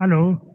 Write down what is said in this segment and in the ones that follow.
Hello.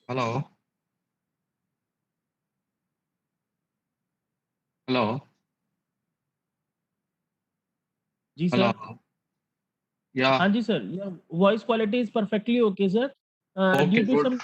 Hello. Hello. जी Hello. Sir Yeah. हाँ जी sir voice quality is perfectly okay sir Okay, due to good. Some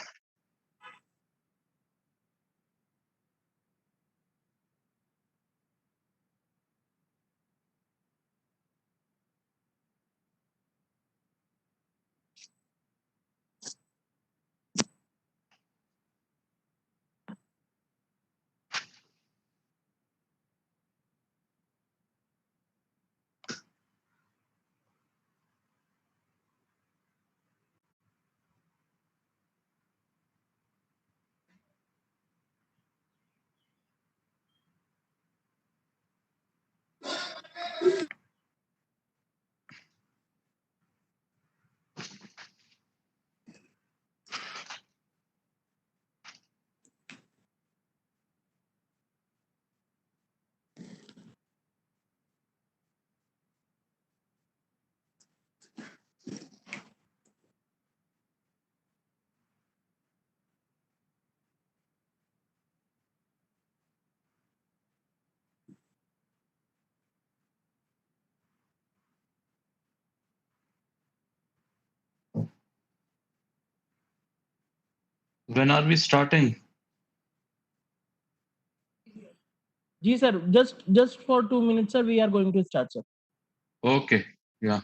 When are we starting? जी sir just for 2 minutes sir we are going to start sir Okay. Yeah.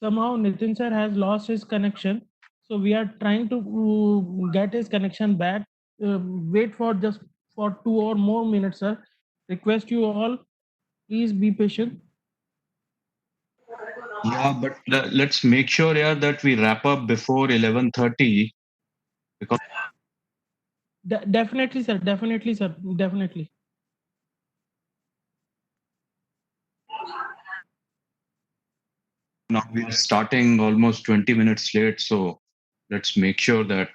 Somehow Nitin sir has lost his connection, so we are trying to get his connection back. Wait for just for 2 or more minutes, sir. Request you all, please be patient. Yeah, but let's make sure, yeah, that we wrap up before 11:30 because Definitely, sir. Definitely, sir. Definitely. now we are starting almost 20 minutes late. So let's make sure that.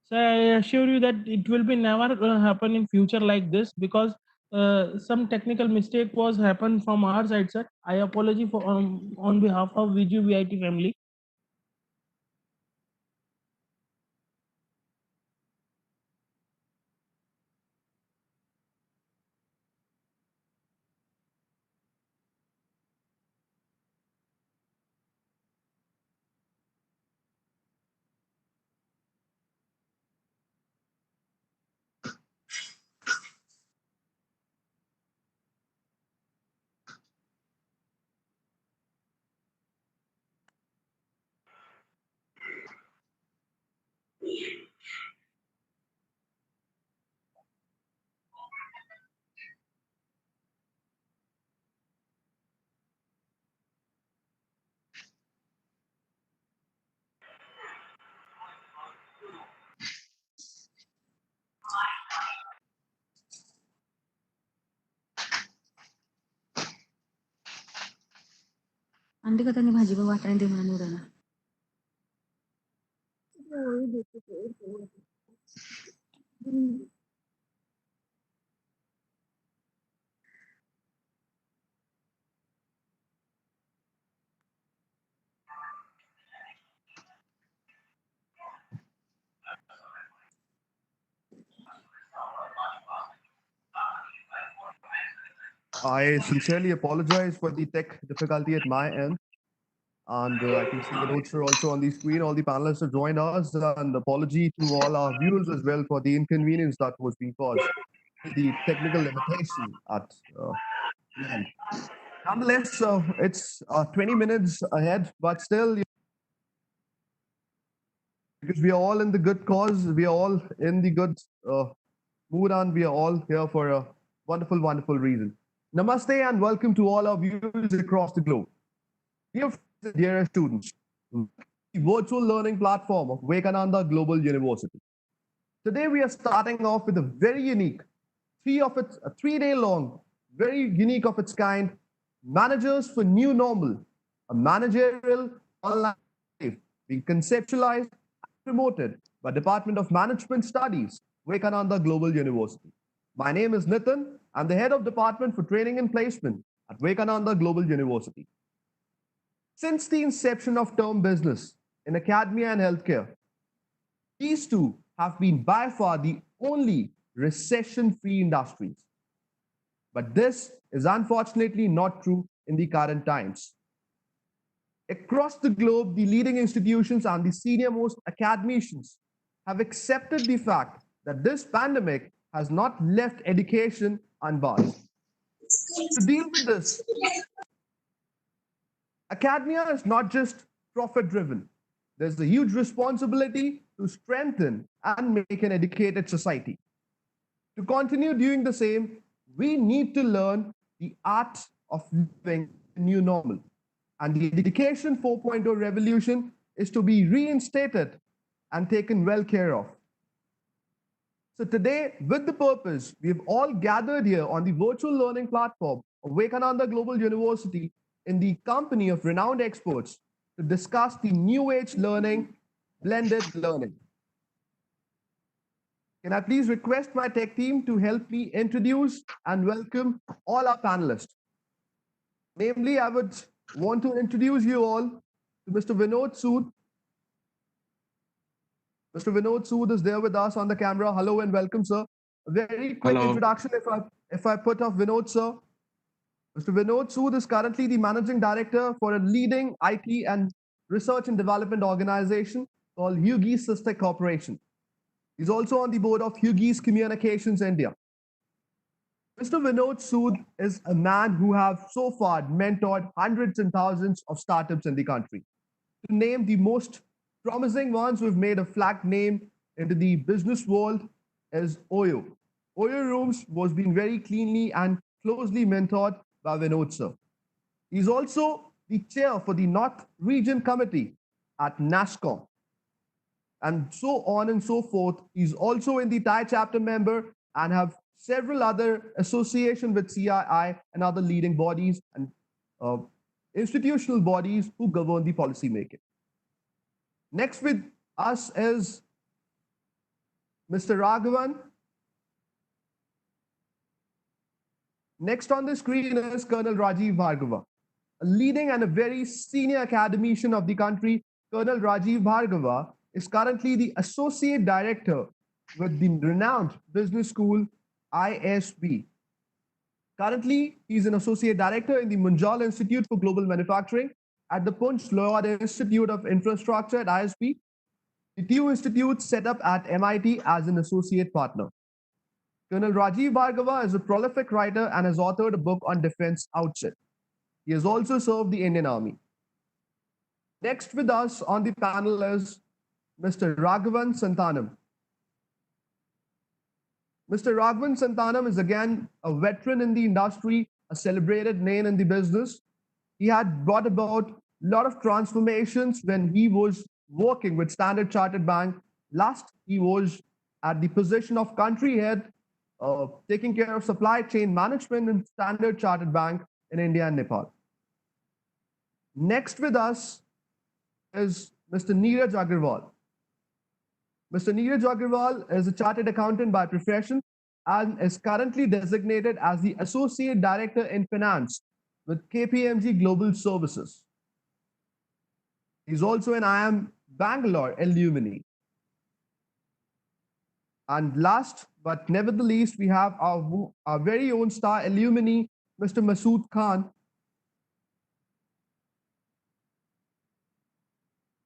So I assure you that it will be never happen in future like this, because some technical mistake was happened from our side, sir. I apology for on behalf of VGU VIT family. अंडी कथा भाजी वाटणे दे म्हणून I sincerely apologize for the tech difficulty at my end. And I can see the notes are also on the screen. All the panelists have joined us. And apology to all our viewers as well for the inconvenience that was being caused. The technical limitation at the end. Nonetheless, it's 20 minutes ahead, but still, because we are all in the good cause, we are all in the good mood, and we are all here for a wonderful, wonderful reason. Namaste and welcome to all our viewers across the globe. Dear friends and dear students, the virtual learning platform of Vivekananda Global University. Today we are starting off with a very unique, a 3-day long, very unique of its kind, Managers for New Normal, a managerial online life being conceptualized and promoted by Department of Management Studies, Vivekananda Global University. My name is Nitin. I'm the head of Department for Training and Placement at Vivekananda Global University. Since the inception of term business in academia and healthcare, these two have been by far the only recession-free industries. But this is unfortunately not true in the current times. Across the globe, the leading institutions and the senior-most academicians have accepted the fact that this pandemic has not left education unbarred. To deal with this, academia is not just profit-driven. There's a huge responsibility to strengthen and make an educated society. To continue doing the same, we need to learn the art of living the new normal. And the Education 4.0 revolution is to be reinstated and taken well care of. So today, with the purpose, we've all gathered here on the virtual learning platform of Vivekananda Global University in the company of renowned experts to discuss the new age learning, blended learning. Can I please request my tech team to help me introduce and welcome all our panelists? Namely, I would want to introduce you all to Mr. Vinod Sood. Mr. Vinod Sood is there with us on the camera. Hello and welcome, sir. A very quick Hello. introduction if I put off Vinod, sir. Mr. Vinod Sood is currently the managing director for a leading IT and research and development organization called Hughes Systech Corporation. He's also on the board of Hughes Communications India. Mr. Vinod Sood is a man who have so far mentored hundreds and thousands of startups in the country. To name the most promising ones who've made a flag name into the business world is Oyo. Oyo Rooms was being very cleanly and closely mentored by Vinod sir. He's also the chair for the North Region Committee at NASSCOM, and so on and so forth. He's also in the Thai chapter member and have several other association with CII and other leading bodies and uh, institutional bodies who govern the policy making. Next with us is Mr. Raghavan. Next on the screen is Colonel Rajiv Bhargava, a leading and a very senior academician of the country. Colonel Rajiv Bhargava is currently the Associate Director with the renowned business school IIM-B. Currently, he's an Associate Director in the Munjal Institute for Global Manufacturing at the Punch Lloyd Institute of Infrastructure at ISB, the two institutes set up at MIT as an associate partner. Colonel Rajiv Bhargava is a prolific writer and has authored a book on defense outset. He has also served the Indian Army. Next with us on the panel is Mr. Raghavan Santhanam. Mr. Raghavan Santhanam is again a veteran in the industry, a celebrated name in the business. He had brought about a lot of transformations when he was working with Standard Chartered Bank. Last, he was at the position of country head, taking care of supply chain management in Standard Chartered Bank in India and Nepal. Next with us is Mr. Niraj Agarwal. Mr. Niraj Agarwal is a chartered accountant by profession and is currently designated as the Associate Director in Finance with KPMG Global Services. He's also an IIM Bangalore alumni. And last but never the least, we have our very own star alumni, Mr. Masood Khan.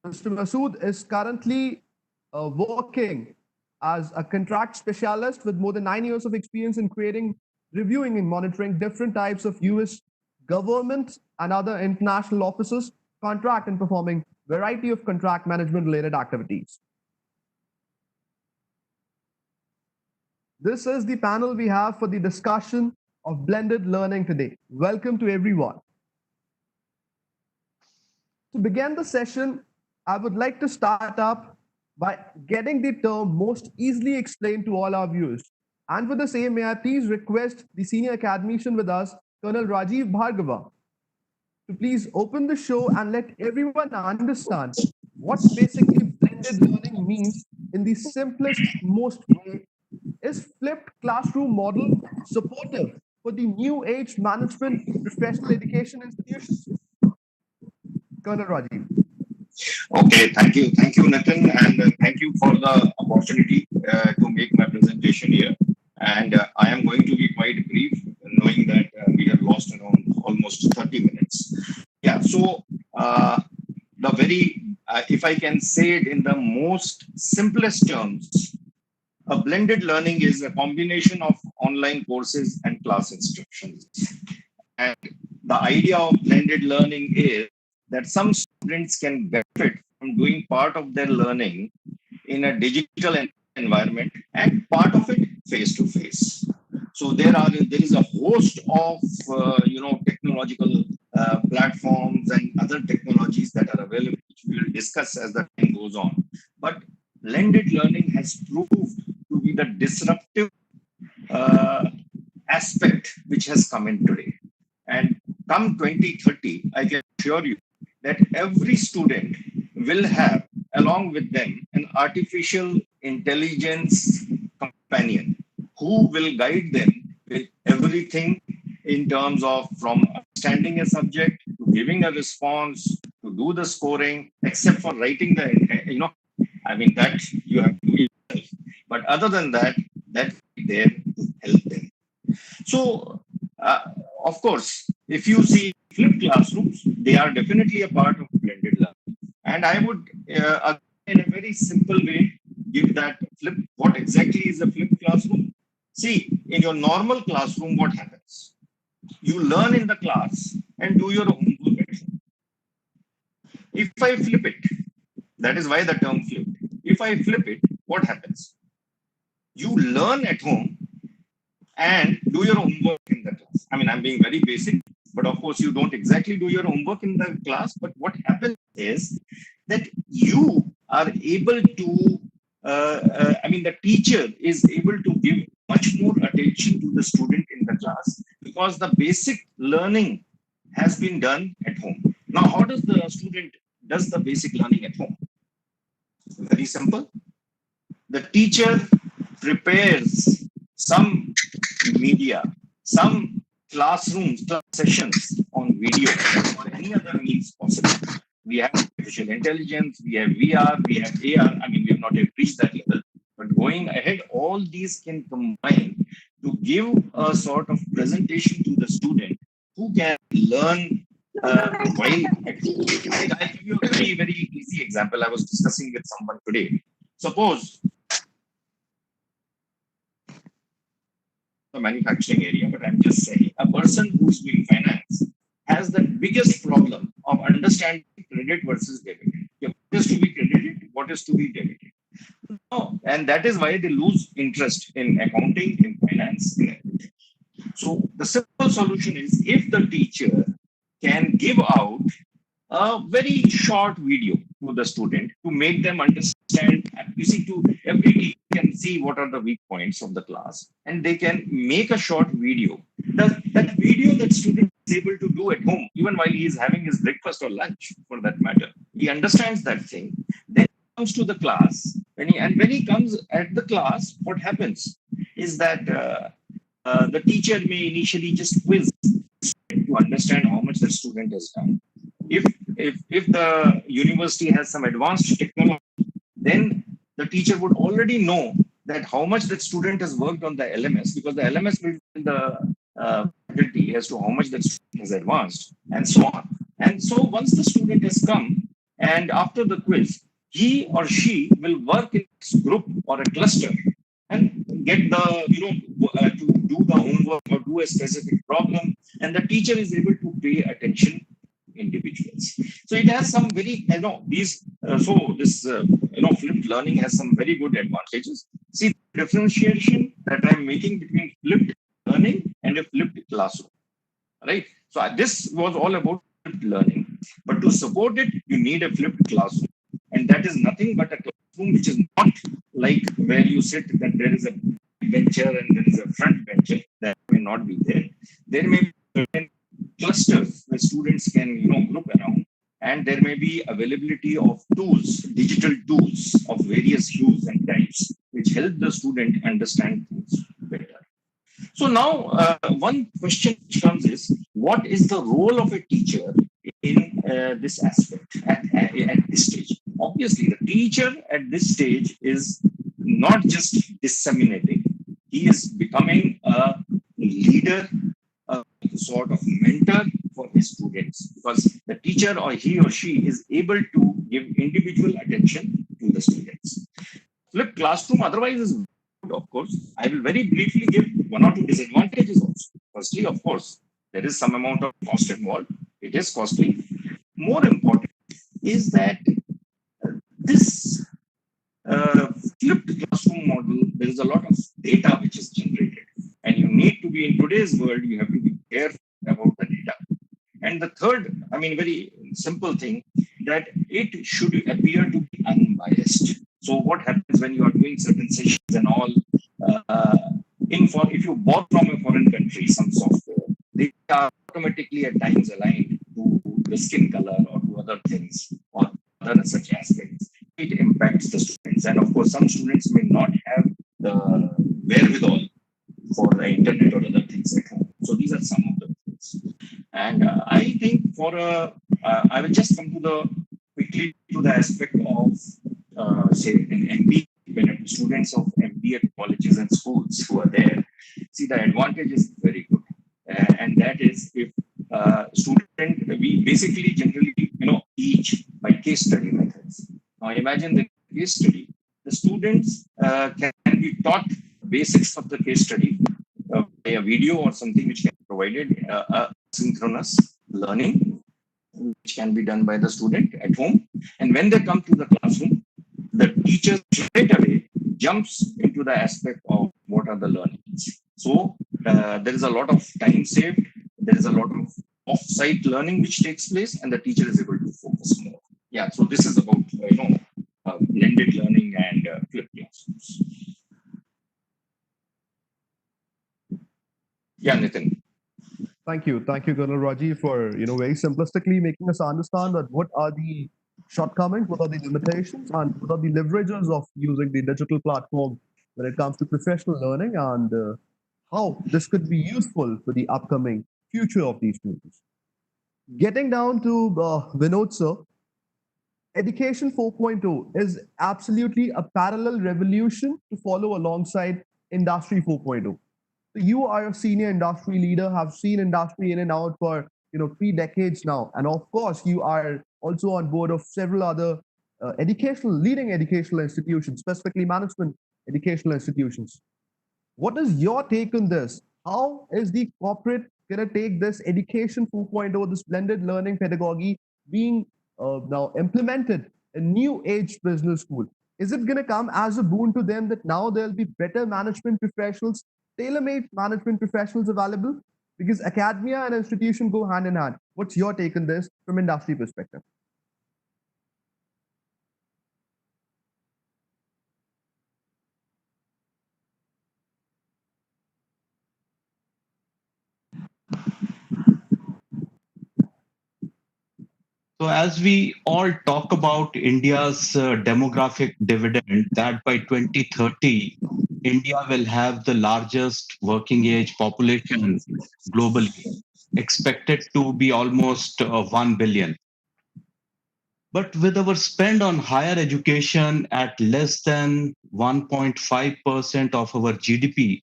Mr. Masood is currently working as a contract specialist with more than 9 years of experience in creating, reviewing, and monitoring different types of US government and other international offices, contract and performing variety of contract management related activities. This is the panel we have for the discussion of blended learning today. Welcome to everyone. To begin the session, I would like to start up by getting the term most easily explained to all our viewers. And for the same, may I please request the senior academician with us, Colonel Rajiv Bhargava, to please open the show and let everyone understand what basically blended learning means in the simplest, most way. Is flipped classroom model supportive for the new age management professional education institutions? Colonel Rajiv. Okay, thank you, Nitin, and thank you for the opportunity to make my presentation here. And I am going to be quite brief, knowing that we have lost around almost 30 minutes. Yeah, so the very, if I can say it in the most simplest terms, a blended learning is a combination of online courses and class instructions. And the idea of blended learning is that some students can benefit from doing part of their learning in a digital environment and part of it face to face. So there is a host of technological platforms and other technologies that are available, which we will discuss as the time goes on. But blended learning has proved to be the disruptive aspect which has come in today. And come 2030, I can assure you that every student will have, along with them, an artificial intelligence companion who will guide them with everything in terms of from understanding a subject to giving a response to do the scoring, except for writing the, that you have to do yourself. But other than that, that's there to help them. So, of course, if you see flipped classrooms, they are definitely a part of blended learning. And I would, in a very simple way, give that flip. What exactly is a flipped classroom? See, in your normal classroom, what happens? You learn in the class and do your homework at home. If I flip it, that is why the term flipped. If I flip it, what happens? You learn at home and do your homework in the class. I mean, I'm being very basic, but of course, you don't exactly do your homework in the class. But what happens is that you are able to, the teacher is able to give much more attention to the student in the class because the basic learning has been done at home. Now, how does the student does the basic learning at home? Very simple. The teacher prepares some media, some classrooms, class sessions on video or any other means possible. We have artificial intelligence, we have VR, we have AR. I mean, we have not yet reached that level. But going ahead, all these can combine to give a sort of presentation to the student who can learn while at home. I'll give you a very, very easy example. I was discussing with someone today. Suppose the manufacturing area, but I'm just saying a person who's doing finance has the biggest problem of understanding credit versus debit. What is to be credited, what is to be debited. No, and that is why they lose interest in accounting, in finance, in everything. So the simple solution is if the teacher can give out a very short video to the student to make them understand. You see, to every teacher can see what are the weak points of the class, and they can make a short video. That video that student is able to do at home, even while he is having his breakfast or lunch, for that matter, he understands that thing. Then he comes to the class, when he comes at the class, what happens is that the teacher may initially just quiz to understand how much the student has done. If the university has some advanced technology, then the teacher would already know that how much that student has worked on the LMS, because the LMS will be the ability as to how much that student has advanced, and so on. And so once the student has come, and after the quiz, he or she will work in a group or a cluster and get the, to do the homework or do a specific problem, and the teacher is able to pay attention individuals. So it has some very, this flipped learning has some very good advantages. See, the differentiation that I'm making between flipped learning and a flipped classroom, right? So this was all about flipped learning, but to support it, you need a flipped classroom. And that is nothing but a classroom which is not like where you sit, that there is a bencher and there is a front bencher. That may not be there. There may be clusters where students can, group around, and there may be availability of tools, digital tools of various hues and types, which help the student understand things better. So now, one question which comes is, what is the role of a teacher in this aspect at this stage? Obviously, the teacher at this stage is not just disseminating, he is becoming a leader, a sort of mentor for his students, because the teacher or he or she is able to give individual attention to the students. Flipped classroom otherwise is good, of course. I will very briefly give one or two disadvantages also. Firstly, of course, there is some amount of cost involved. It is costly. More important is that this flipped classroom model, there is a lot of data which is generated, and you need to be, in today's world, you have to be careful about the data. And the third, very simple thing, that it should appear to be unbiased. So what happens when you are doing certain sessions and all, if you bought from a foreign country some software, they are automatically at times aligned to the skin color or to other things or other such aspects. It impacts the students, and of course some students may not have the wherewithal for the internet or other things at home. So these are some of the things. And I think I will just come to quickly to the aspect of say an MD, when students of MD colleges and schools who are there. See, the advantage is very good, and that is if we basically generally teach by case study methods. Now imagine the case study. The students can be taught basics of the case study by a video or something which can be provided, synchronous learning, which can be done by the student at home. And when they come to the classroom, the teacher straight away jumps into the aspect of what are the learnings. So there is a lot of time saved. There is a lot of off-site learning which takes place, and the teacher is able to focus more. Yeah. So this is about blended learning and flipped classrooms. Yeah, Nitin. Thank you, Colonel Rajiv, for very simplistically making us understand that what are the shortcomings, what are the limitations, and what are the leverages of using the digital platform when it comes to professional learning, and how this could be useful for the upcoming future of these students. Getting down to Vinod sir, Education 4.0 is absolutely a parallel revolution to follow alongside Industry 4.0. You are a senior industry leader, have seen industry in and out for 3 decades now, and of course you are also on board of several other leading educational institutions, specifically management educational institutions. What is your take on this? How is the corporate going to take this Education 4.0, this blended learning pedagogy being now implemented in new age business school? Is it going to come as a boon to them that now there'll be better management professionals, tailor-made management professionals available? Because academia and institution go hand in hand. What's your take on this from industry perspective? So, as we all talk about India's demographic dividend, that by 2030, India will have the largest working age population globally, expected to be almost 1 billion. But with our spend on higher education at less than 1.5% of our GDP,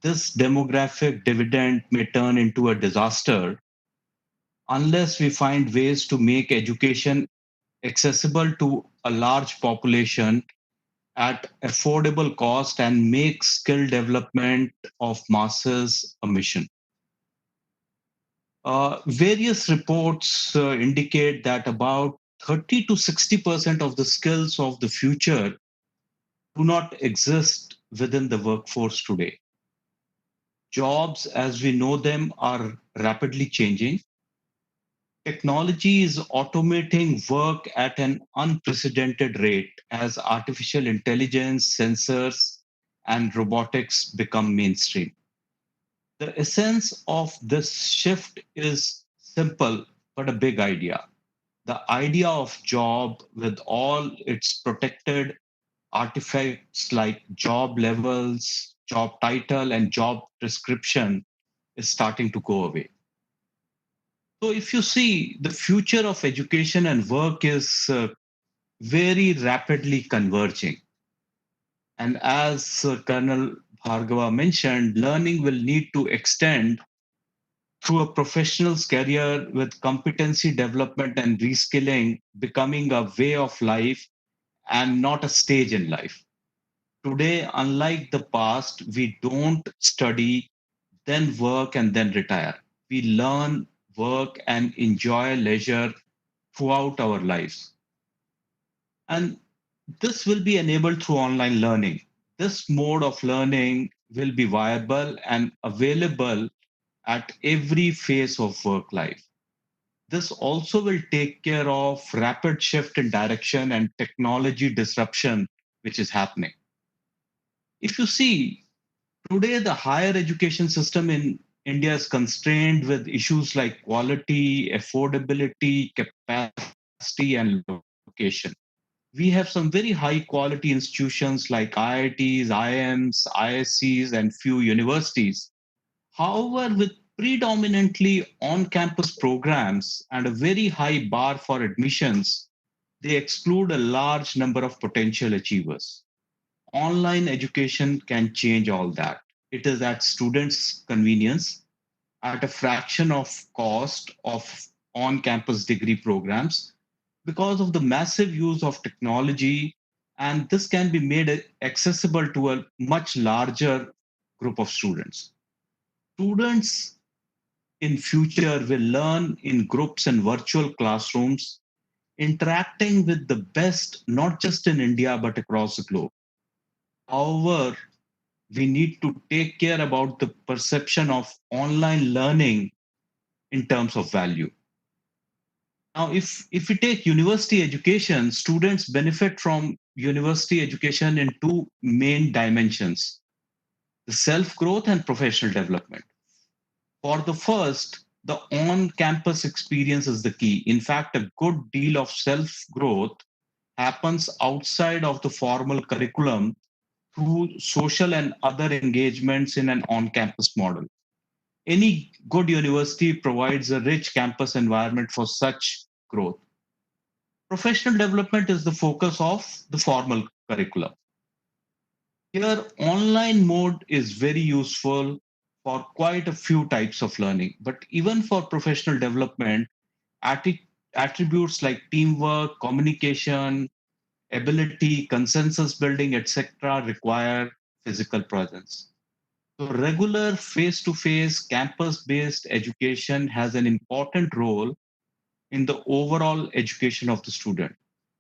this demographic dividend may turn into a disaster unless we find ways to make education accessible to a large population at affordable cost and make skill development of masses a mission. Various reports indicate that about 30 to 60% of the skills of the future do not exist within the workforce today. Jobs as we know them are rapidly changing. Technology is automating work at an unprecedented rate as artificial intelligence, sensors, and robotics become mainstream. The essence of this shift is simple but a big idea. The idea of job with all its protected artifacts like job levels, job title, and job description is starting to go away. So, if you see, the future of education and work is very rapidly converging. And as Colonel Bhargava mentioned, learning will need to extend through a professional's career with competency development and reskilling becoming a way of life and not a stage in life. Today, unlike the past, we don't study, then work, and then retire. We learn, work, and enjoy leisure throughout our lives. And this will be enabled through online learning. This mode of learning will be viable and available at every phase of work life. This also will take care of rapid shift in direction and technology disruption, which is happening. If you see, today the higher education system in India is constrained with issues like quality, affordability, capacity, and location. We have some very high quality institutions like IITs, IIMs, ISCs, and few universities. However, with predominantly on campus programs and a very high bar for admissions, they exclude a large number of potential achievers. Online education can change all that. It is at students' convenience at a fraction of cost of on campus degree programs because of the massive use of technology and this can be made accessible to a much larger group of students. Students in future will learn in groups and virtual classrooms, interacting with the best, not just in India, but across the globe. However, we need to take care about the perception of online learning in terms of value. Now, if we take university education, students benefit from university education in two main dimensions: the self-growth and professional development. For the first, the on-campus experience is the key. In fact, a good deal of self-growth happens outside of the formal curriculum through social and other engagements in an on-campus model. Any good university provides a rich campus environment for such growth. Professional development is the focus of the formal curriculum. Here, online mode is very useful for quite a few types of learning, but even for professional development, attributes like teamwork, communication, ability, consensus building, etc., require physical presence. So, regular face to face, campus based education has an important role in the overall education of the student.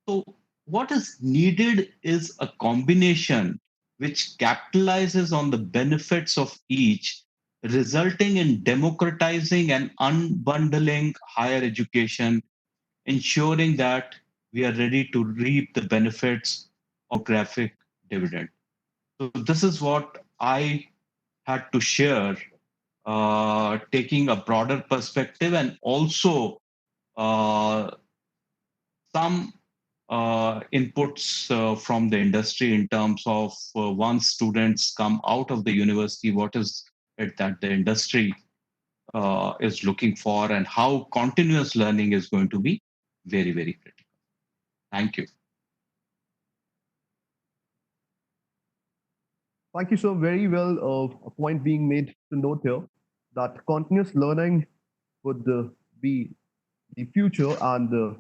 So, what is needed is a combination which capitalizes on the benefits of each, resulting in democratizing and unbundling higher education, ensuring that we are ready to reap the benefits of graphic dividend. So, this is what I had to share, taking a broader perspective and also some inputs from the industry in terms of once students come out of the university, what is it that the industry is looking for and how continuous learning is going to be very, very critical. Thank you. Thank you, sir. Very well. A point being made to note here that continuous learning would be the future, and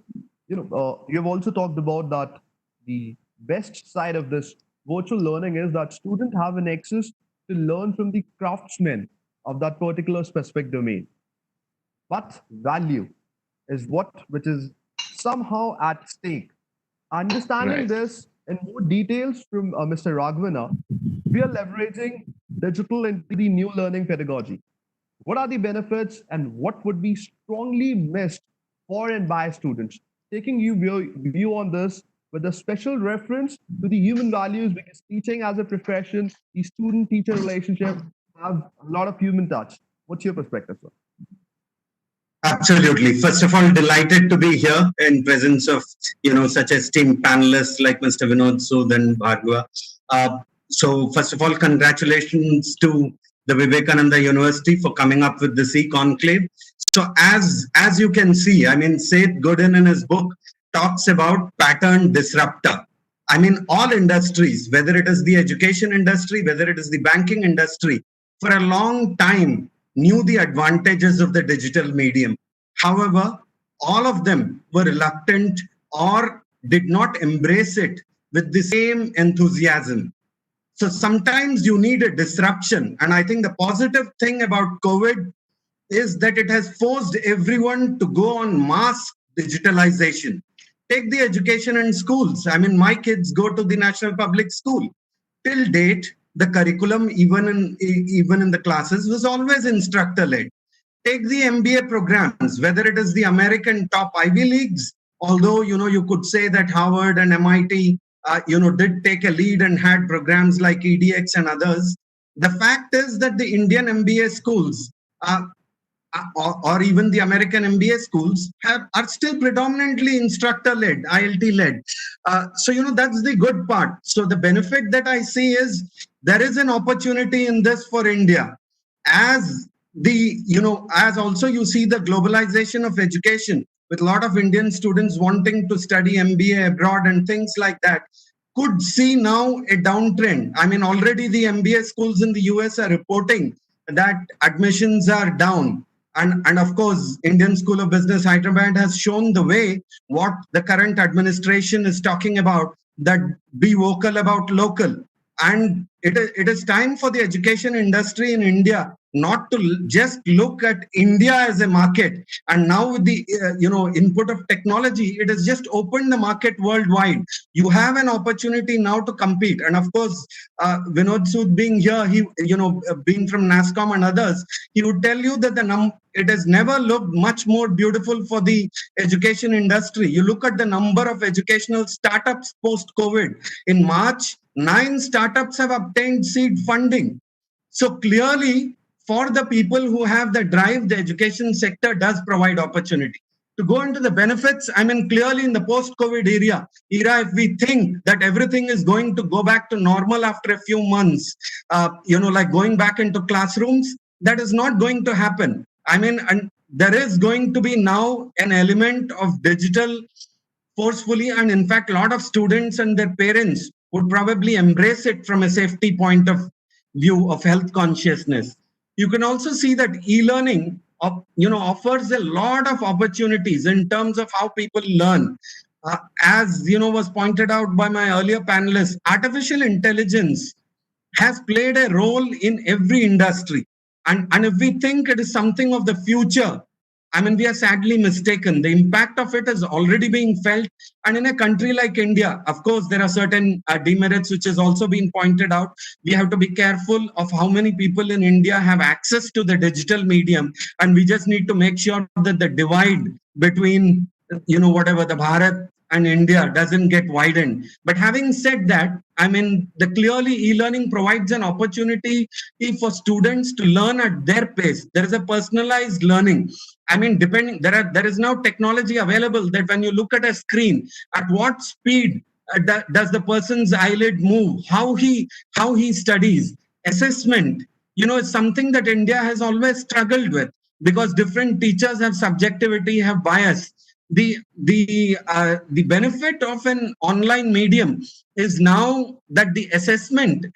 you have also talked about that the best side of this virtual learning is that students have an access to learn from the craftsmen of that particular specific domain. But value is what which is somehow at stake. Understanding Right. this in more details from Mr. Raghavana, we are leveraging digital into the new learning pedagogy. What are the benefits and what would be strongly missed for and by students? Taking you view on this with a special reference to the human values because teaching as a profession, the student-teacher relationship have a lot of human touch. What's your perspective, sir? Absolutely. First of all, delighted to be here in presence of such esteemed panelists like Mr. Vinod, Sood, and Bhargava. So first of all, congratulations to the Vivekananda University for coming up with this E-Conclave. So as you can see, I mean, Seth Godin in his book talks about pattern disruptor. I mean, all industries, whether it is the education industry, whether it is the banking industry, for a long time knew the advantages of the digital medium. However, all of them were reluctant or did not embrace it with the same enthusiasm. So sometimes you need a disruption. And I think the positive thing about COVID is that it has forced everyone to go on mass digitalization. Take the education in schools. I mean, my kids go to the National Public School. Till date, the curriculum, even in the classes, was always instructor-led. Take the MBA programs, whether it is the American top Ivy Leagues, although you could say that Harvard and MIT did take a lead and had programs like EDX and others. The fact is that the Indian MBA schools or even the American MBA schools are still predominantly instructor-led, ILT-led. So, that's the good part. So the benefit that I see is there is an opportunity in this for India. As also you see the globalization of education with a lot of Indian students wanting to study MBA abroad and things like that, could see now a downtrend. I mean, already the MBA schools in the US are reporting that admissions are down. And of course, Indian School of Business Hyderabad has shown the way what the current administration is talking about, that be vocal about local. And it is time for the education industry in India not to just look at India as a market. And now with the input of technology, it has just opened the market worldwide. You have an opportunity now to compete. And of course, Vinod Sood being here, he being from NASSCOM and others, he would tell you that it has never looked much more beautiful for the education industry. You look at the number of educational startups post-COVID. In March, 9 startups have obtained seed funding. So clearly, for the people who have the drive, the education sector does provide opportunity. To go into the benefits, I mean, clearly in the post-COVID era, if we think that everything is going to go back to normal after a few months, like going back into classrooms, that is not going to happen. I mean, and there is going to be now an element of digital forcefully, and in fact, a lot of students and their parents would probably embrace it from a safety point of view of health consciousness. You can also see that e-learning offers a lot of opportunities in terms of how people learn. As was pointed out by my earlier panelists, artificial intelligence has played a role in every industry. And if we think it is something of the future, I mean, we are sadly mistaken. The impact of it is already being felt. And in a country like India, of course, there are certain demerits which has also been pointed out. We have to be careful of how many people in India have access to the digital medium. And we just need to make sure that the divide between, whatever the Bharat and India doesn't get widened. But having said that, I mean, clearly e-learning provides an opportunity for students to learn at their pace. There is a personalized learning. I mean, there is now technology available that when you look at a screen, at what speed does the person's eyelid move, how he studies. Assessment, is something that India has always struggled with because different teachers have subjectivity, have bias. The benefit of an online medium is now that the assessment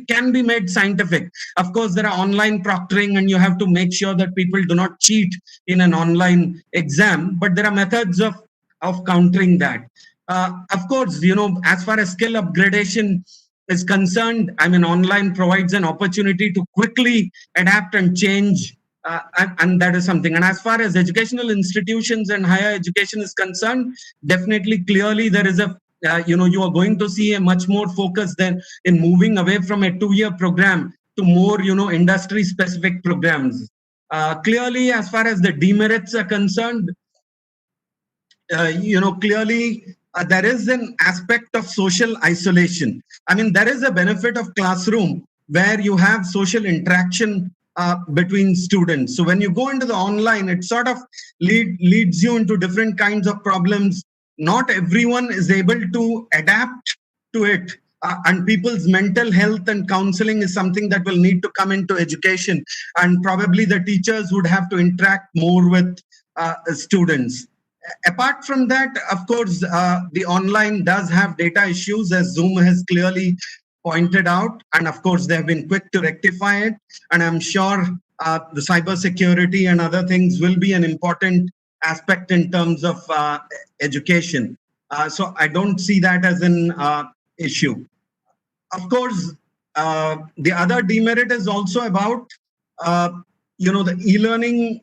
can be made scientific. Of course, there are online proctoring and you have to make sure that people do not cheat in an online exam, but there are methods of countering that. Of course, as far as skill upgradation is concerned, I mean, online provides an opportunity to quickly adapt and change. And that is something. And as far as educational institutions and higher education is concerned, definitely, clearly, there is you are going to see a much more focus then in moving away from a 2-year program to more, industry-specific programs. Clearly, as far as the demerits are concerned, clearly, there is an aspect of social isolation. I mean, there is a benefit of classroom where you have social interaction between students. So when you go into the online, it sort of leads you into different kinds of problems. Not everyone is able to adapt to it. And people's mental health and counseling is something that will need to come into education. And probably the teachers would have to interact more with students. Apart from that, of course, the online does have data issues, as Zoom has clearly pointed out, and of course they have been quick to rectify it, and I'm sure the cybersecurity and other things will be an important aspect in terms of education. So I don't see that as an issue. Of course, the other demerit is also about the e-learning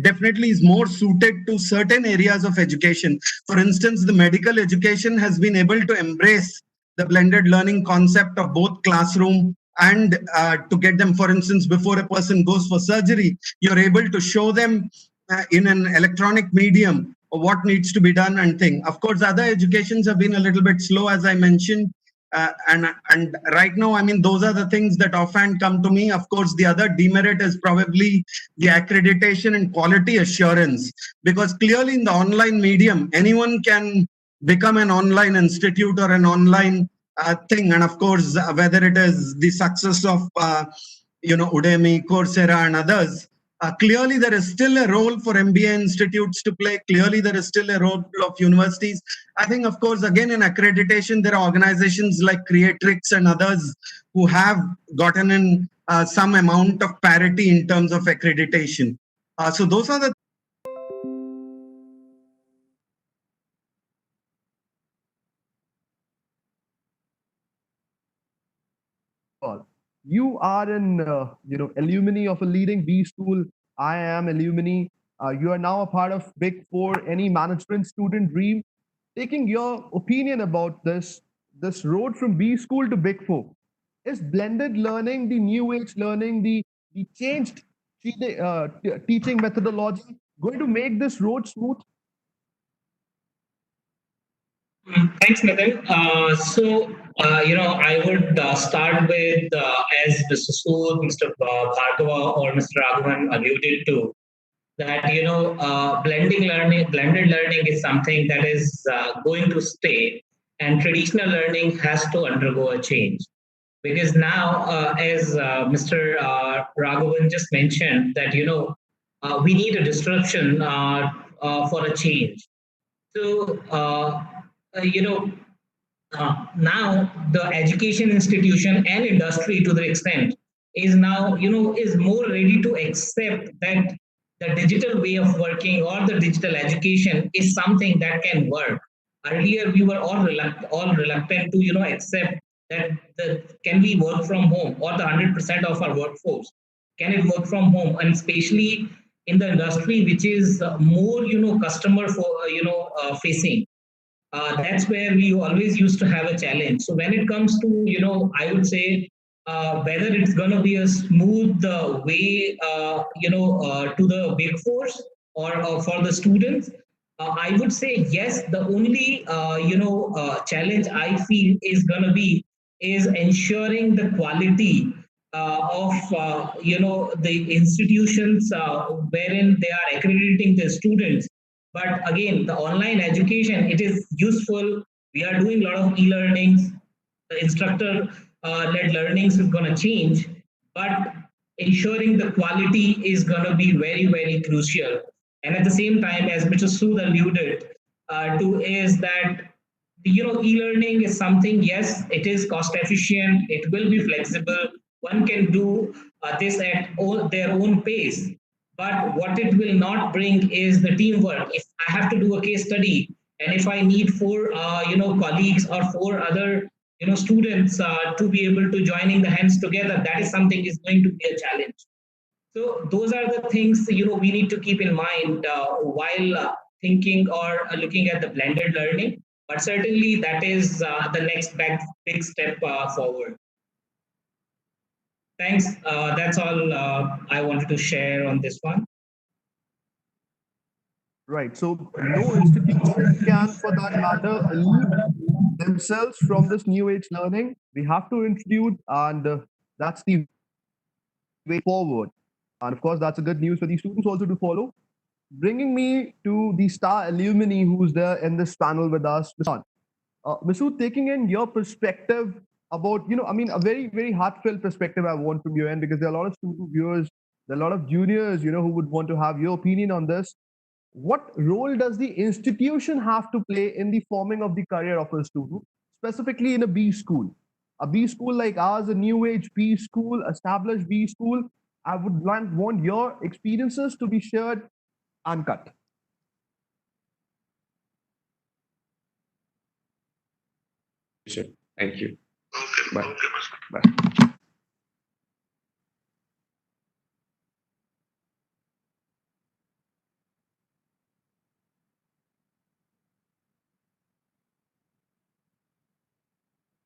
definitely is more suited to certain areas of education. For instance, the medical education has been able to embrace the blended learning concept of both classroom and to get them, for instance, before a person goes for surgery, you're able to show them in an electronic medium what needs to be done and thing. Of course, other educations have been a little bit slow, as I mentioned. And right now, I mean, those are the things that offhand come to me. Of course, the other demerit is probably the accreditation and quality assurance, because clearly in the online medium, anyone can become an online institute or an online thing. And of course, whether it is the success of, Udemy, Coursera and others, clearly there is still a role for MBA institutes to play. Clearly there is still a role of universities. I think, of course, again, in accreditation, there are organizations like Creatrix and others who have gotten in some amount of parity in terms of accreditation. So those are the You are an alumni of a leading B school. I am alumni. You are now a part of Big Four. Any management student dream? Taking your opinion about this road from B school to Big Four. Is blended learning the new age learning, the changed teaching methodology going to make this road smooth? Thanks, Nathan. I would start with, as Mr. Sood, Mr. Bhargava, or Mr. Raghavan alluded to, that, blended learning is something that is going to stay, and traditional learning has to undergo a change. Because now, as Mr. Raghavan just mentioned, that, we need a disruption for a change. So, you know, now the education institution and industry, to the extent, is now, is more ready to accept that the digital way of working or the digital education is something that can work. Earlier we were all reluctant to, accept that the can we work from home, or the 100% of our workforce can it work from home, and especially in the industry which is more, customer for facing. That's where we always used to have a challenge. So when it comes to, I would say, whether it's going to be a smooth way, to the big force, or for the students, I would say yes. The only, challenge I feel is going to be is ensuring the quality of, the institutions wherein they are accrediting the students. But again, the online education, it is useful. We are doing a lot of e-learnings. The instructor-led learnings is going to change, but ensuring the quality is going to be very, very crucial. And at the same time, as Mr. Sood alluded to, is that, e-learning is something. Yes, it is cost efficient. It will be flexible. One can do this at their own pace. But what it will not bring is the teamwork. If I have to do a case study, and if I need four, colleagues or four other, students to be able to joining the hands together, that is something is going to be a challenge. So those are the things, we need to keep in mind while thinking or looking at the blended learning. But certainly that is the next big step forward. Thanks. That's all I wanted to share on this one. Right. So no institution can, for that matter, elude themselves from this new age learning. We have to introduce, and that's the way forward. And of course, that's a good news for the students also to follow. Bringing me to the star alumni who's there in this panel with us, Masood. Masood, taking in your perspective about, a very, very heartfelt perspective I want from your end, because there are a lot of student viewers, there are a lot of juniors, who would want to have your opinion on this. What role does the institution have to play in the forming of the career of a student, specifically in a B school? A B school like ours, a new age B school, established B school. I would want your experiences to be shared uncut. Sure. Thank you. Bye. Bye.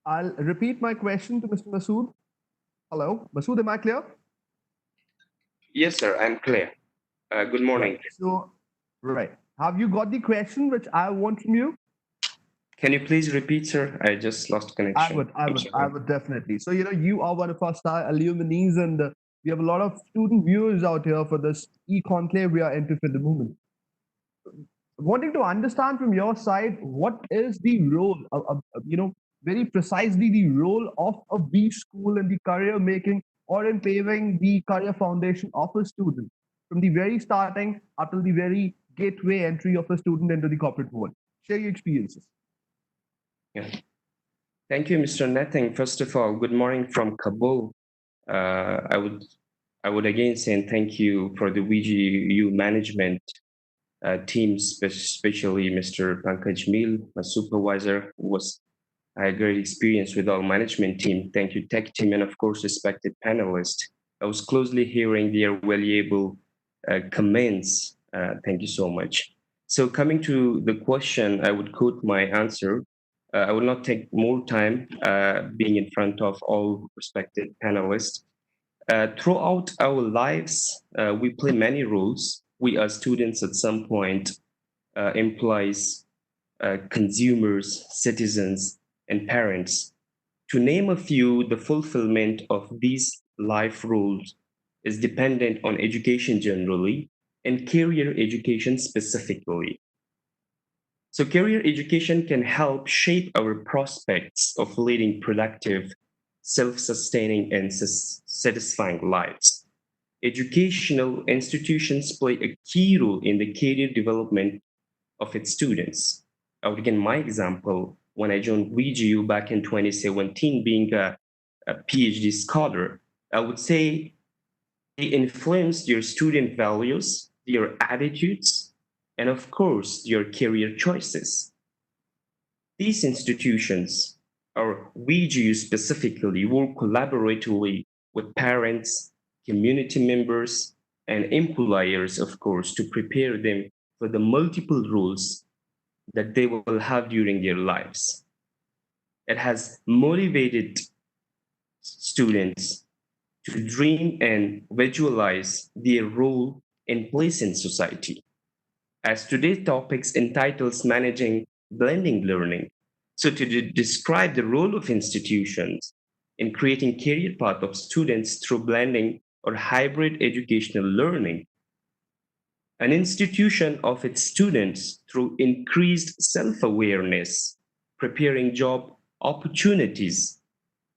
I'll repeat my question to Mr. Masood. Hello, Masood, am I clear? Yes, sir. I'm clear. Good morning. Right. So, right. Have you got the question which I want from you? Can you please repeat, sir? I just lost connection. I would definitely. So, you are one of our star alumni, and we have a lot of student viewers out here for this E-Conclave we are entering for the moment. Wanting to understand from your side, what is the role, very precisely the role of a B school in the career making or in paving the career foundation of a student from the very starting up till the very gateway entry of a student into the corporate world? Share your experiences. Yeah. Thank you, Mr. Nathan. First of all, good morning from Kabul. I would again say thank you for the VGU management team, especially Mr. Pankaj Mil, my supervisor, who was I had great experience with our management team. Thank you, tech team, and of course, respected panelists. I was closely hearing their valuable comments. Thank you so much. So coming to the question, I would quote my answer. I will not take more time being in front of all respected panelists. Throughout our lives, we play many roles. We are students at some point, employees, consumers, citizens, and parents. To name a few, the fulfillment of these life roles is dependent on education generally and career education specifically. So, career education can help shape our prospects of leading productive, self sustaining, and satisfying lives. Educational institutions play a key role in the career development of its students. I would give my example when I joined VGU back in 2017, being a PhD scholar. I would say they influenced your student values, their attitudes, and of course, your career choices. These institutions, or VGU specifically, work collaboratively with parents, community members, and employers, of course, to prepare them for the multiple roles that they will have during their lives. It has motivated students to dream and visualize their role and place in society. As today's topic entitles Managing Blending Learning, so to describe the role of institutions in creating career path of students through blending or hybrid educational learning, an institution of its students through increased self-awareness, preparing job opportunities,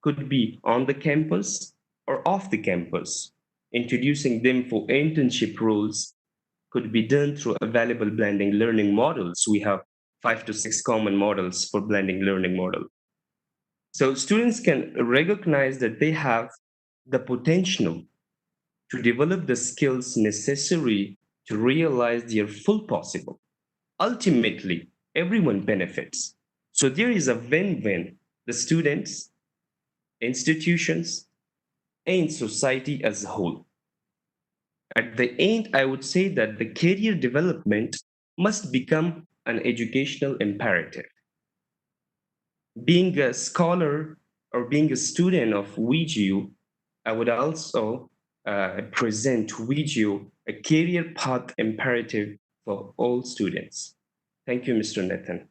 could be on the campus or off the campus. Introducing them for internship roles could be done through available blending learning models. We have 5 to 6 common models for blending learning model. So students can recognize that they have the potential to develop the skills necessary to realize their full possible. Ultimately, everyone benefits. So there is a win-win. The students, institutions, and society as a whole. At the end, I would say that the career development must become an educational imperative. Being a scholar or being a student of VGU, I would also present VGU a career path imperative for all students. Thank you, Mr. Nathan.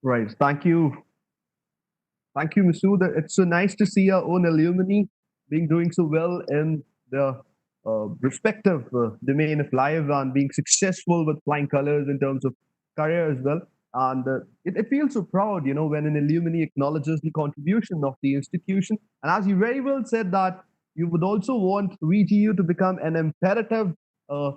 Right. Thank you. Thank you, Masood. It's so nice to see our own alumni doing so well in the respective domain of life and being successful with flying colors in terms of career as well. And it feels so proud, when an alumni acknowledges the contribution of the institution. And as you very well said that you would also want VGU to become an imperative, a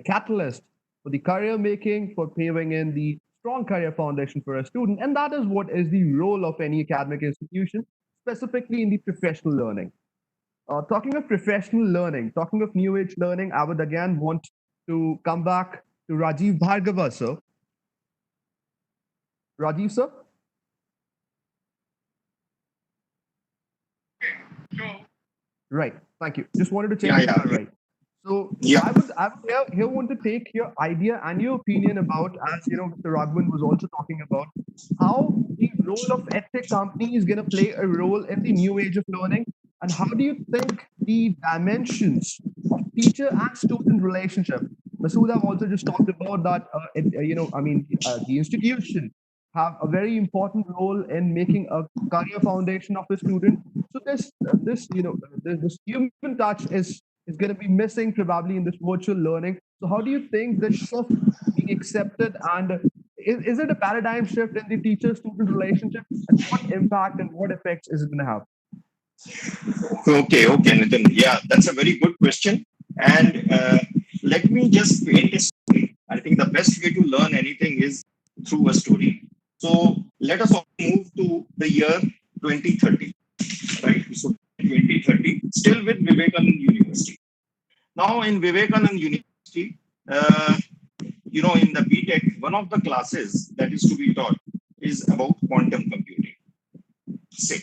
catalyst for the career making, for paving in the strong career foundation for a student. And that is what is the role of any academic institution, specifically in the professional learning. Talking of professional learning, talking of new age learning, I would again want to come back to Rajiv Bhargava, sir. Rajiv, sir? Right. Thank you. Just wanted to check if I'm right. So I would here want to take your idea and your opinion about, as Mr. Raghavan was also talking about, how the role of edtech company is going to play a role in the new age of learning, and how do you think the dimensions of teacher and student relationship? Masood have also just talked about that. The institution have a very important role in making a career foundation of the student. So this human touch is going to be missing probably in this virtual learning. So how do you think this shift being accepted, and is it a paradigm shift in the teacher-student relationship, and what impact and what effects is it going to have? Okay, Nitin. Yeah, that's a very good question. And let me just paint a story. I think the best way to learn anything is through a story. So let us move to the year 2030, right? So 2030, still with Vivekananda University. Now in Vivekananda University, in the BTech, one of the classes that is to be taught is about quantum computing. Say,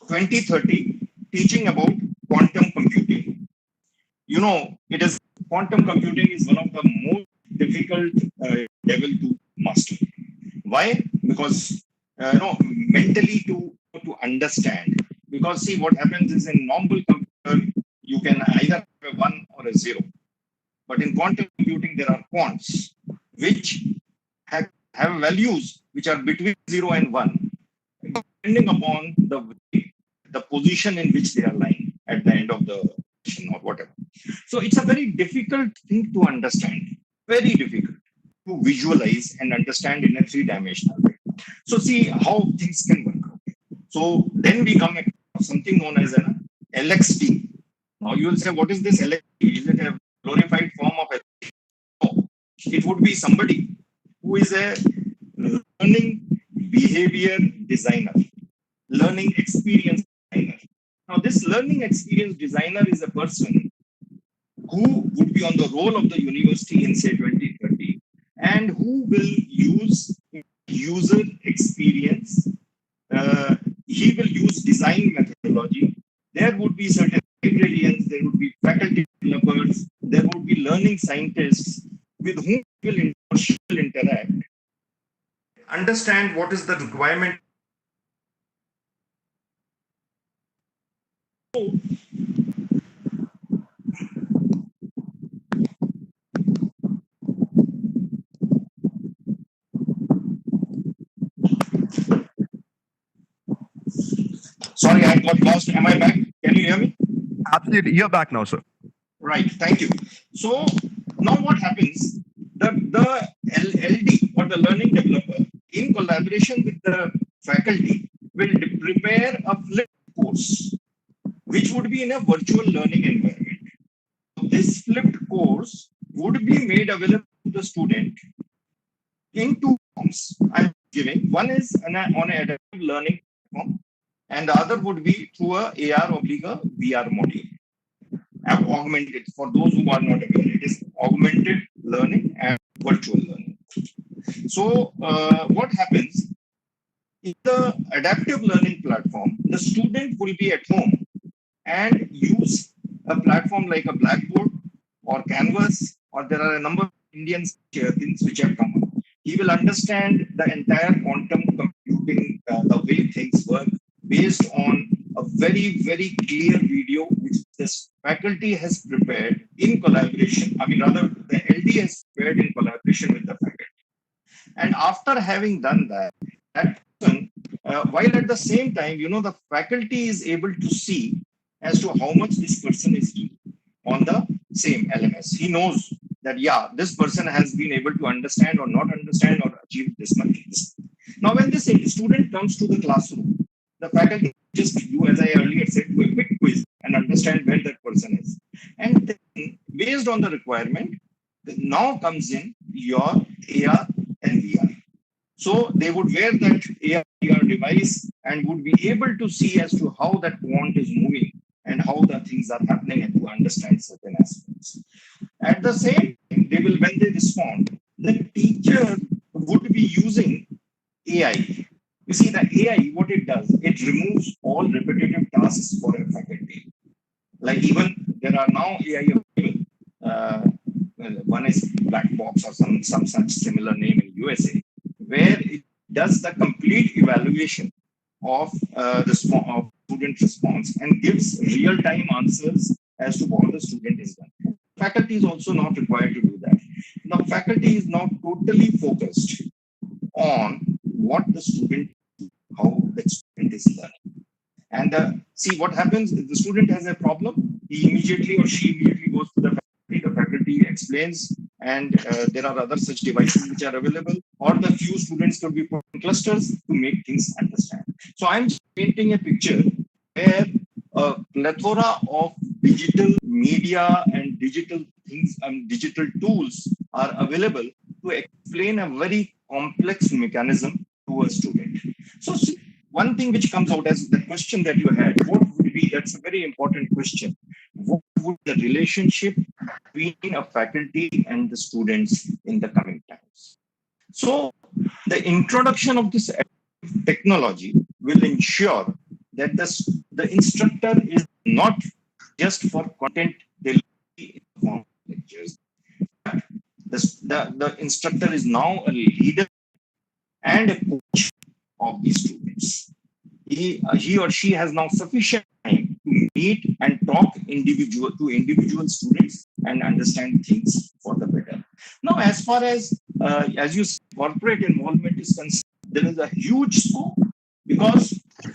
2030, teaching about quantum computing. It is quantum computing is one of the most difficult level to master. Why? Because mentally to understand. Because see, what happens is in normal computer you can either have a 1 or a 0, but in quantum computing there are quants which have values which are between 0 and 1, depending upon the position in which they are lying at the end of the session or whatever. So it's a very difficult thing to understand, very difficult to visualize and understand in a three-dimensional way. So see how things can work out. So then we come across something known as an LXD. Now you will say, what is this LXD? Is it a glorified form of LXD? No, it would be somebody who is a learning behavior designer, learning experience designer. Now this learning experience designer is a person who would be on the role of the university in say 2030 and who will use user experience. He will use design methodology. There would be certain librarians, there would be faculty developers, there would be learning scientists with whom he will interact, understand what is the requirement. Sorry, I got lost. Am I back? Can you hear me? Absolutely. You're back now, sir. Right. Thank you. So now what happens? The LD or the learning developer, in collaboration with the faculty, will prepare a flipped course, which would be in a virtual learning environment. This flipped course would be made available to the student in two forms. I'm giving. One is on an adaptive learning platform, and the other would be through a AR or VR module. Augmented, for those who are not aware, it is augmented learning and virtual learning. So what happens in the adaptive learning platform, the student will be at home and use a platform like a Blackboard or Canvas, or there are a number of Indian things which have come up. He will understand the entire quantum computing, the way things work, based on a very, very clear video which this faculty has prepared in collaboration. I mean, rather, the LD has prepared in collaboration with the faculty. And after having done that person, while at the same time, the faculty is able to see as to how much this person is doing on the same LMS. He knows that, yeah, this person has been able to understand or not understand or achieve this much. Now, when this student comes to the classroom, the faculty just do, as I earlier said, do a quick quiz and understand where that person is. And then, based on the requirement, now comes in your AR and VR. So they would wear that AR VR device and would be able to see as to how that quant is moving and how the things are happening and to understand certain aspects. At the same time, they will, when they respond, the teacher would be using AI. You see, the AI, what it does, it removes all repetitive tasks for a faculty. Like even there are now AI available. One is Black Box or some such similar name in USA, where it does the complete evaluation of the student response and gives real-time answers as to what the student is done. Faculty is also not required to do that. Now, faculty is now totally focused on what the student, how the student is learning. And see what happens if the student has a problem, he immediately or she immediately goes to the faculty explains, and there are other such devices which are available, or the few students could be put in clusters to make things understand. So I'm just painting a picture where a plethora of digital media and digital things and digital tools are available to explain a very complex mechanism to a student. So one thing which comes out as the question that you had, what would be, that's a very important question. What would the relationship between a faculty and the students in the coming times. So the introduction of this technology will ensure that the instructor is not just for content delivery in the form of lectures. The instructor is now a leader and a coach of the students. He or she has now sufficient time to meet and talk individual students and understand things for the better. Now, as far as you say, corporate involvement is concerned, there is a huge scope because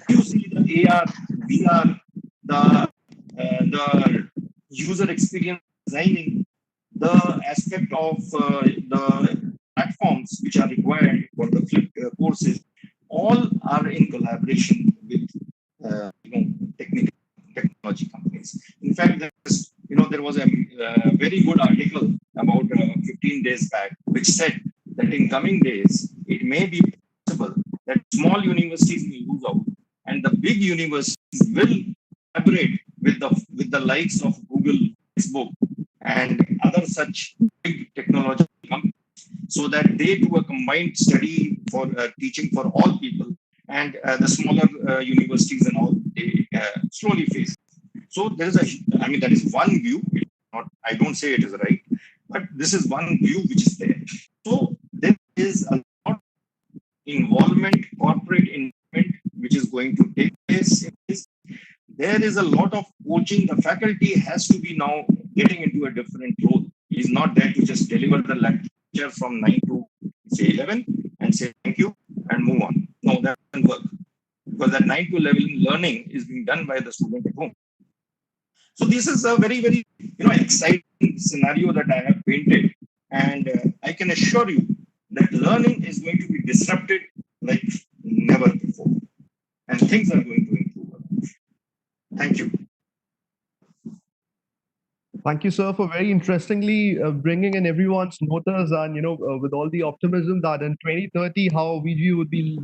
you see the AR, VR, the user experience designing, the aspect of the platforms which are required for the flipped courses, all are in collaboration with technology companies. In fact, there was a very good article about 15 days back which said that in coming days it may be possible that small universities will lose out and the big universities will collaborate with the likes of Google, Facebook, and other such big technology companies so that they do a combined study for teaching for all people and the smaller universities and all they slowly face. So there is that is one view. I don't say it is right, but this is one view which is there. So there is a lot of involvement, corporate involvement, which is going to take place in this. There is a lot of coaching. The faculty has to be now getting into a different role. He is not there to just deliver the lecture from 9 to say 11 and say thank you and move on. No, that doesn't work because that 9 to 11 learning is being done by the student at home. So this is a very, very exciting scenario that I have painted, and I can assure you that learning is going to be disrupted like never before, and things are going to improve. Thank you. Thank you, sir, for very interestingly bringing in everyone's notice and, with all the optimism that in 2030, how VGU would be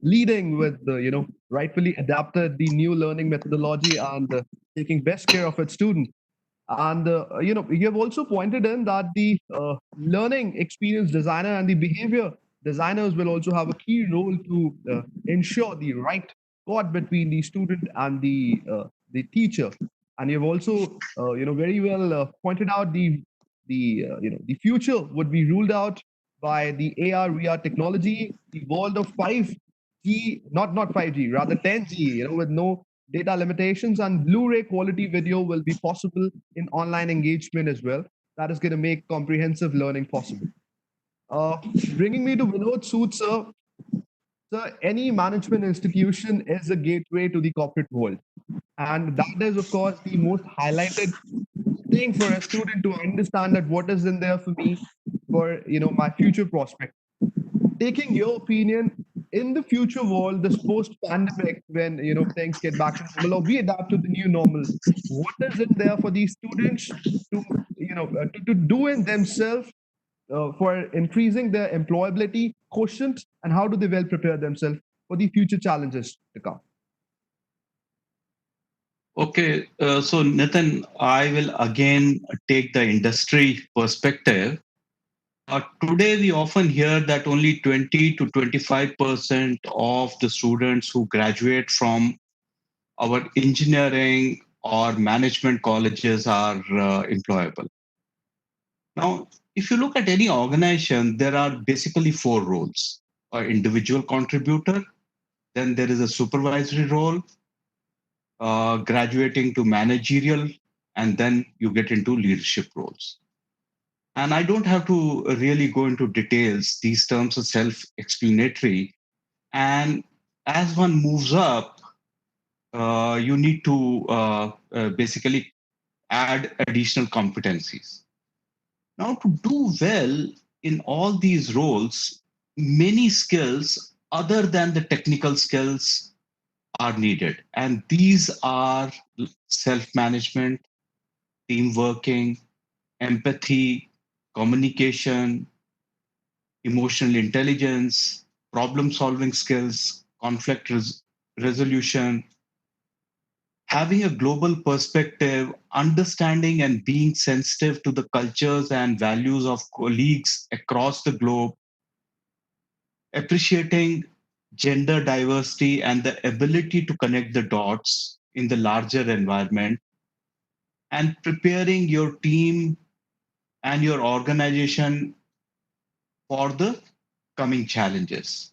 leading with, rightfully adapted the new learning methodology and taking best care of its students. And, you have also pointed in that the learning experience designer and the behavior designers will also have a key role to ensure the right chord between the student and the teacher. And you've also, very well pointed out the future would be ruled out by the AR VR technology, the world of 5G, not 5G, rather 10G, with no data limitations, and Blu-ray quality video will be possible in online engagement as well. That is going to make comprehensive learning possible. Bringing me to Vinod, Sood, sir. Sir, any management institution is a gateway to the corporate world. And that is, of course, the most highlighted thing for a student to understand that what is in there for me for my future prospect. Taking your opinion in the future world, this post-pandemic, when things get back to normal or we adapt to the new normal, what is in there for these students to to do in themselves for increasing their employability quotient, and how do they well prepare themselves for the future challenges to come? Okay, so Nitin, I will again take the industry perspective. Today, we often hear that only 20 to 25% of the students who graduate from our engineering or management colleges are employable. Now, if you look at any organization, there are basically four roles: an individual contributor, then there is a supervisory role, graduating to managerial, and then you get into leadership roles. And I don't have to really go into details. These terms are self-explanatory. And as one moves up, you need to basically add additional competencies. Now, to do well in all these roles, many skills other than the technical skills are needed. And these are self-management, team working, empathy, communication, emotional intelligence, problem solving skills, conflict resolution, having a global perspective, understanding and being sensitive to the cultures and values of colleagues across the globe, appreciating gender diversity and the ability to connect the dots in the larger environment, and preparing your team and your organization for the coming challenges.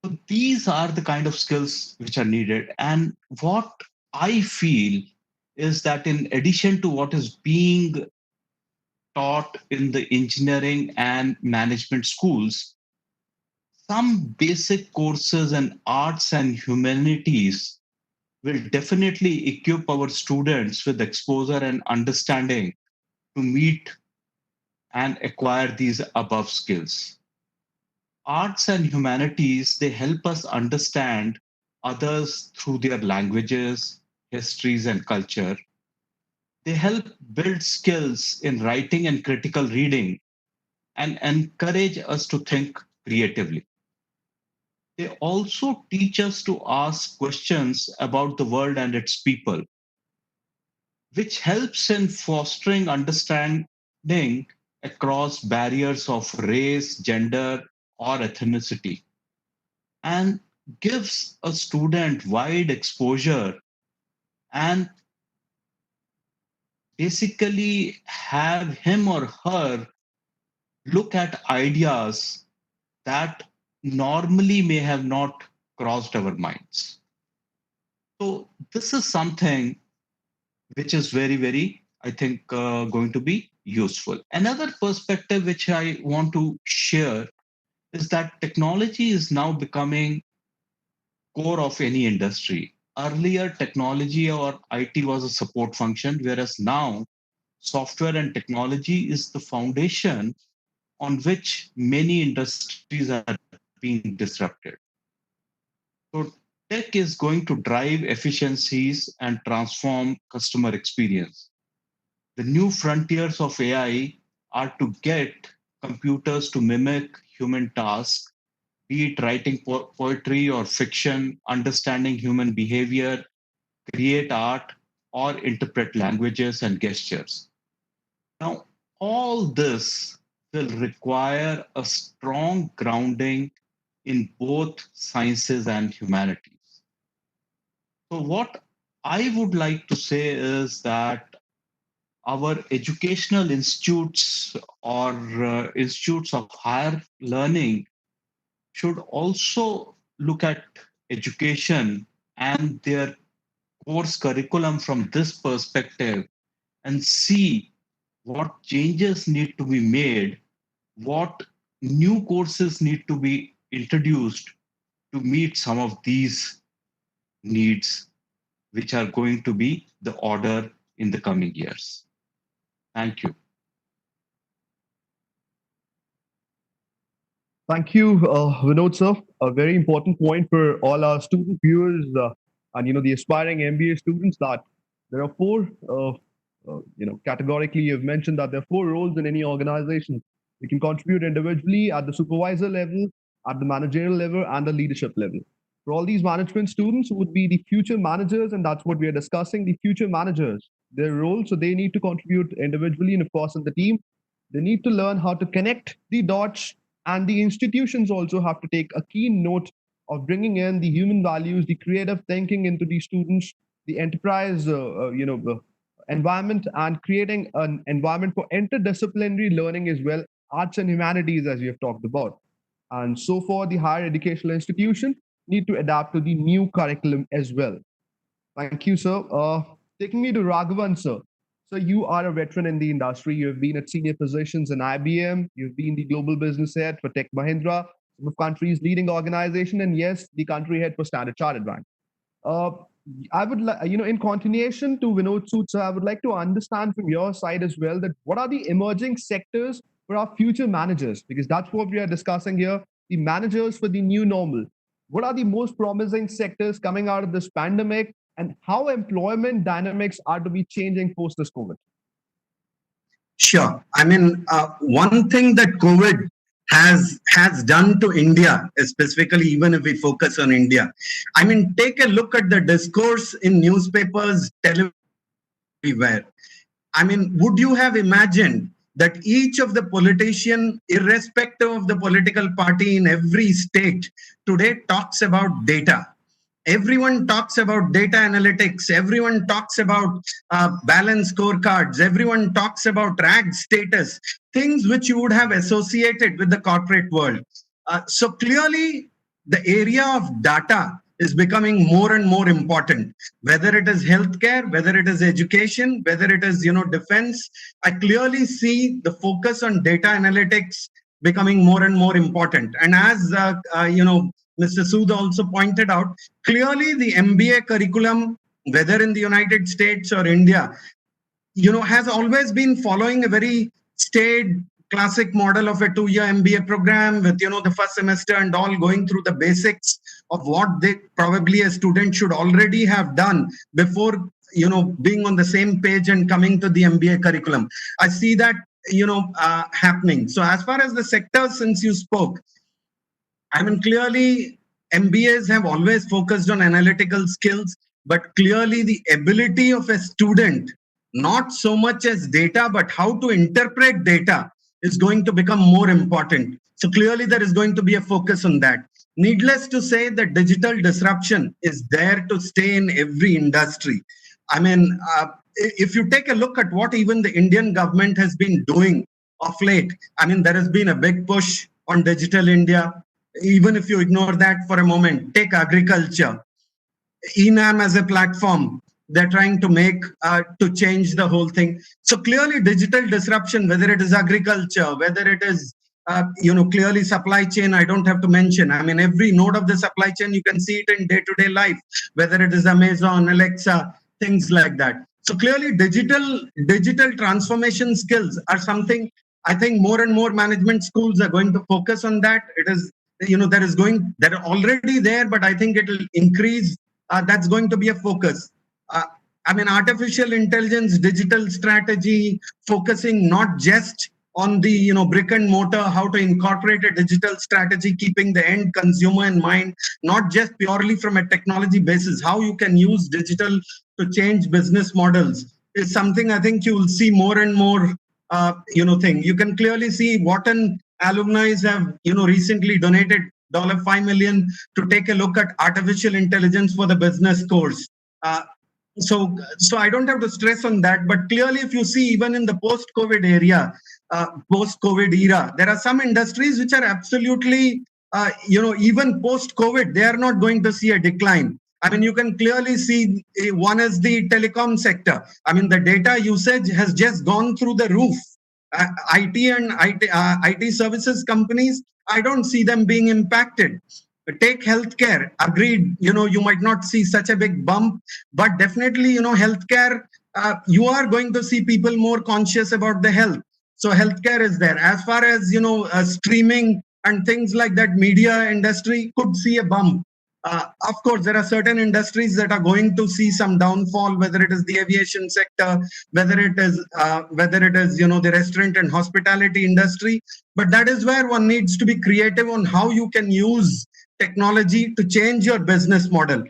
So these are the kind of skills which are needed. And what I feel is that in addition to what is being taught in the engineering and management schools, some basic courses in arts and humanities will definitely equip our students with exposure and understanding to meet and acquire these above skills. Arts and humanities, they help us understand others through their languages, histories, and culture. They help build skills in writing and critical reading and encourage us to think creatively. They also teach us to ask questions about the world and its people, which helps in fostering understanding across barriers of race, gender, or ethnicity, and gives a student wide exposure and basically have him or her look at ideas that normally may have not crossed our minds. So, this is something which is very, very, I think, going to be useful. Another perspective which I want to share is that technology is now becoming core of any industry. Earlier, technology or IT was a support function, whereas now software and technology is the foundation on which many industries are being disrupted. So tech is going to drive efficiencies and transform customer experience. The new frontiers of AI are to get computers to mimic human tasks, be it writing poetry or fiction, understanding human behavior, create art, or interpret languages and gestures. Now, all this will require a strong grounding in both sciences and humanities. So, what I would like to say is that our educational institutes or institutes of higher learning should also look at education and their course curriculum from this perspective and see what changes need to be made, what new courses need to be introduced to meet some of these needs, which are going to be the order in the coming years. Thank you. Thank you, Vinod sir. A very important point for all our student viewers and the aspiring MBA students that there are four. Categorically, you've mentioned that there are four roles in any organization. You can contribute individually at the supervisor level, at the managerial level, and the leadership level. For all these management students who would be the future managers, and that's what we are discussing, the future managers, their role. So they need to contribute individually and, of course, in the team. They need to learn how to connect the dots, and the institutions also have to take a keen note of bringing in the human values, the creative thinking into the students, the enterprise, environment, and creating an environment for interdisciplinary learning as well, arts and humanities, as we have talked about. And so for the higher educational institution, need to adapt to the new curriculum as well. Thank you, sir. Taking me to Raghavan, sir. So you are a veteran in the industry. You have been at senior positions in IBM. You've been the global business head for Tech Mahindra, some of country's leading organization, and yes, the country head for Standard Chartered Bank. I would like, in continuation to Vinod Sood, sir, I would like to understand from your side as well that what are the emerging sectors for our future managers? Because that's what we are discussing here, the managers for the new normal. What are the most promising sectors coming out of this pandemic, and how employment dynamics are to be changing post this COVID? Sure. I mean, one thing that COVID has done to India, specifically, even if we focus on India. I mean, take a look at the discourse in newspapers, television, everywhere. I mean, would you have imagined that each of the politician, irrespective of the political party in every state, today talks about data? Everyone talks about data analytics. Everyone talks about balance scorecards. Everyone talks about RAG status, things which you would have associated with the corporate world. So clearly, the area of data is becoming more and more important, whether it is healthcare, whether it is education, whether it is, defense. I clearly see the focus on data analytics becoming more and more important. And as, Mr. Sood also pointed out, clearly the MBA curriculum, whether in the United States or India, has always been following a very staid classic model of a 2-year MBA program with, the first semester and all going through the basics of what they probably a student should already have done before, being on the same page and coming to the MBA curriculum. I see that, happening. So as far as the sectors, since you spoke, I mean, clearly MBAs have always focused on analytical skills, but clearly the ability of a student, not so much as data, but how to interpret data is going to become more important. So clearly there is going to be a focus on that. Needless to say that digital disruption is there to stay in every industry. I mean, if you take a look at what even the Indian government has been doing of late, I mean, there has been a big push on Digital India. Even if you ignore that for a moment, take agriculture, ENAM as a platform, they're trying to make to change the whole thing. So clearly digital disruption, whether it is agriculture, whether it is, clearly supply chain, I don't have to mention. I mean, every node of the supply chain, you can see it in day-to-day life, whether it is Amazon, Alexa, things like that. So clearly digital transformation skills are something I think more and more management schools are going to focus on that. It is, they're already there, but I think it will increase. That's going to be a focus. I mean, artificial intelligence, digital strategy, focusing not just on the brick and mortar, how to incorporate a digital strategy, keeping the end consumer in mind, not just purely from a technology basis, how you can use digital to change business models is something I think you will see more and more thing. You can clearly see Wharton alumni have recently donated $5 million to take a look at artificial intelligence for the business course. So I don't have to stress on that, but clearly if you see even in the post-COVID area, post-COVID era, there are some industries which are absolutely, even post-COVID, they are not going to see a decline. I mean, you can clearly see one is the telecom sector. I mean, the data usage has just gone through the roof. IT and IT services companies, I don't see them being impacted. Take healthcare, agreed, you might not see such a big bump, but definitely, healthcare, you are going to see people more conscious about the health. So healthcare is there. As far as, streaming and things like that, media industry could see a bump. Of course, there are certain industries that are going to see some downfall, whether it is the aviation sector, whether it is, the restaurant and hospitality industry. But that is where one needs to be creative on how you can use technology to change your business model.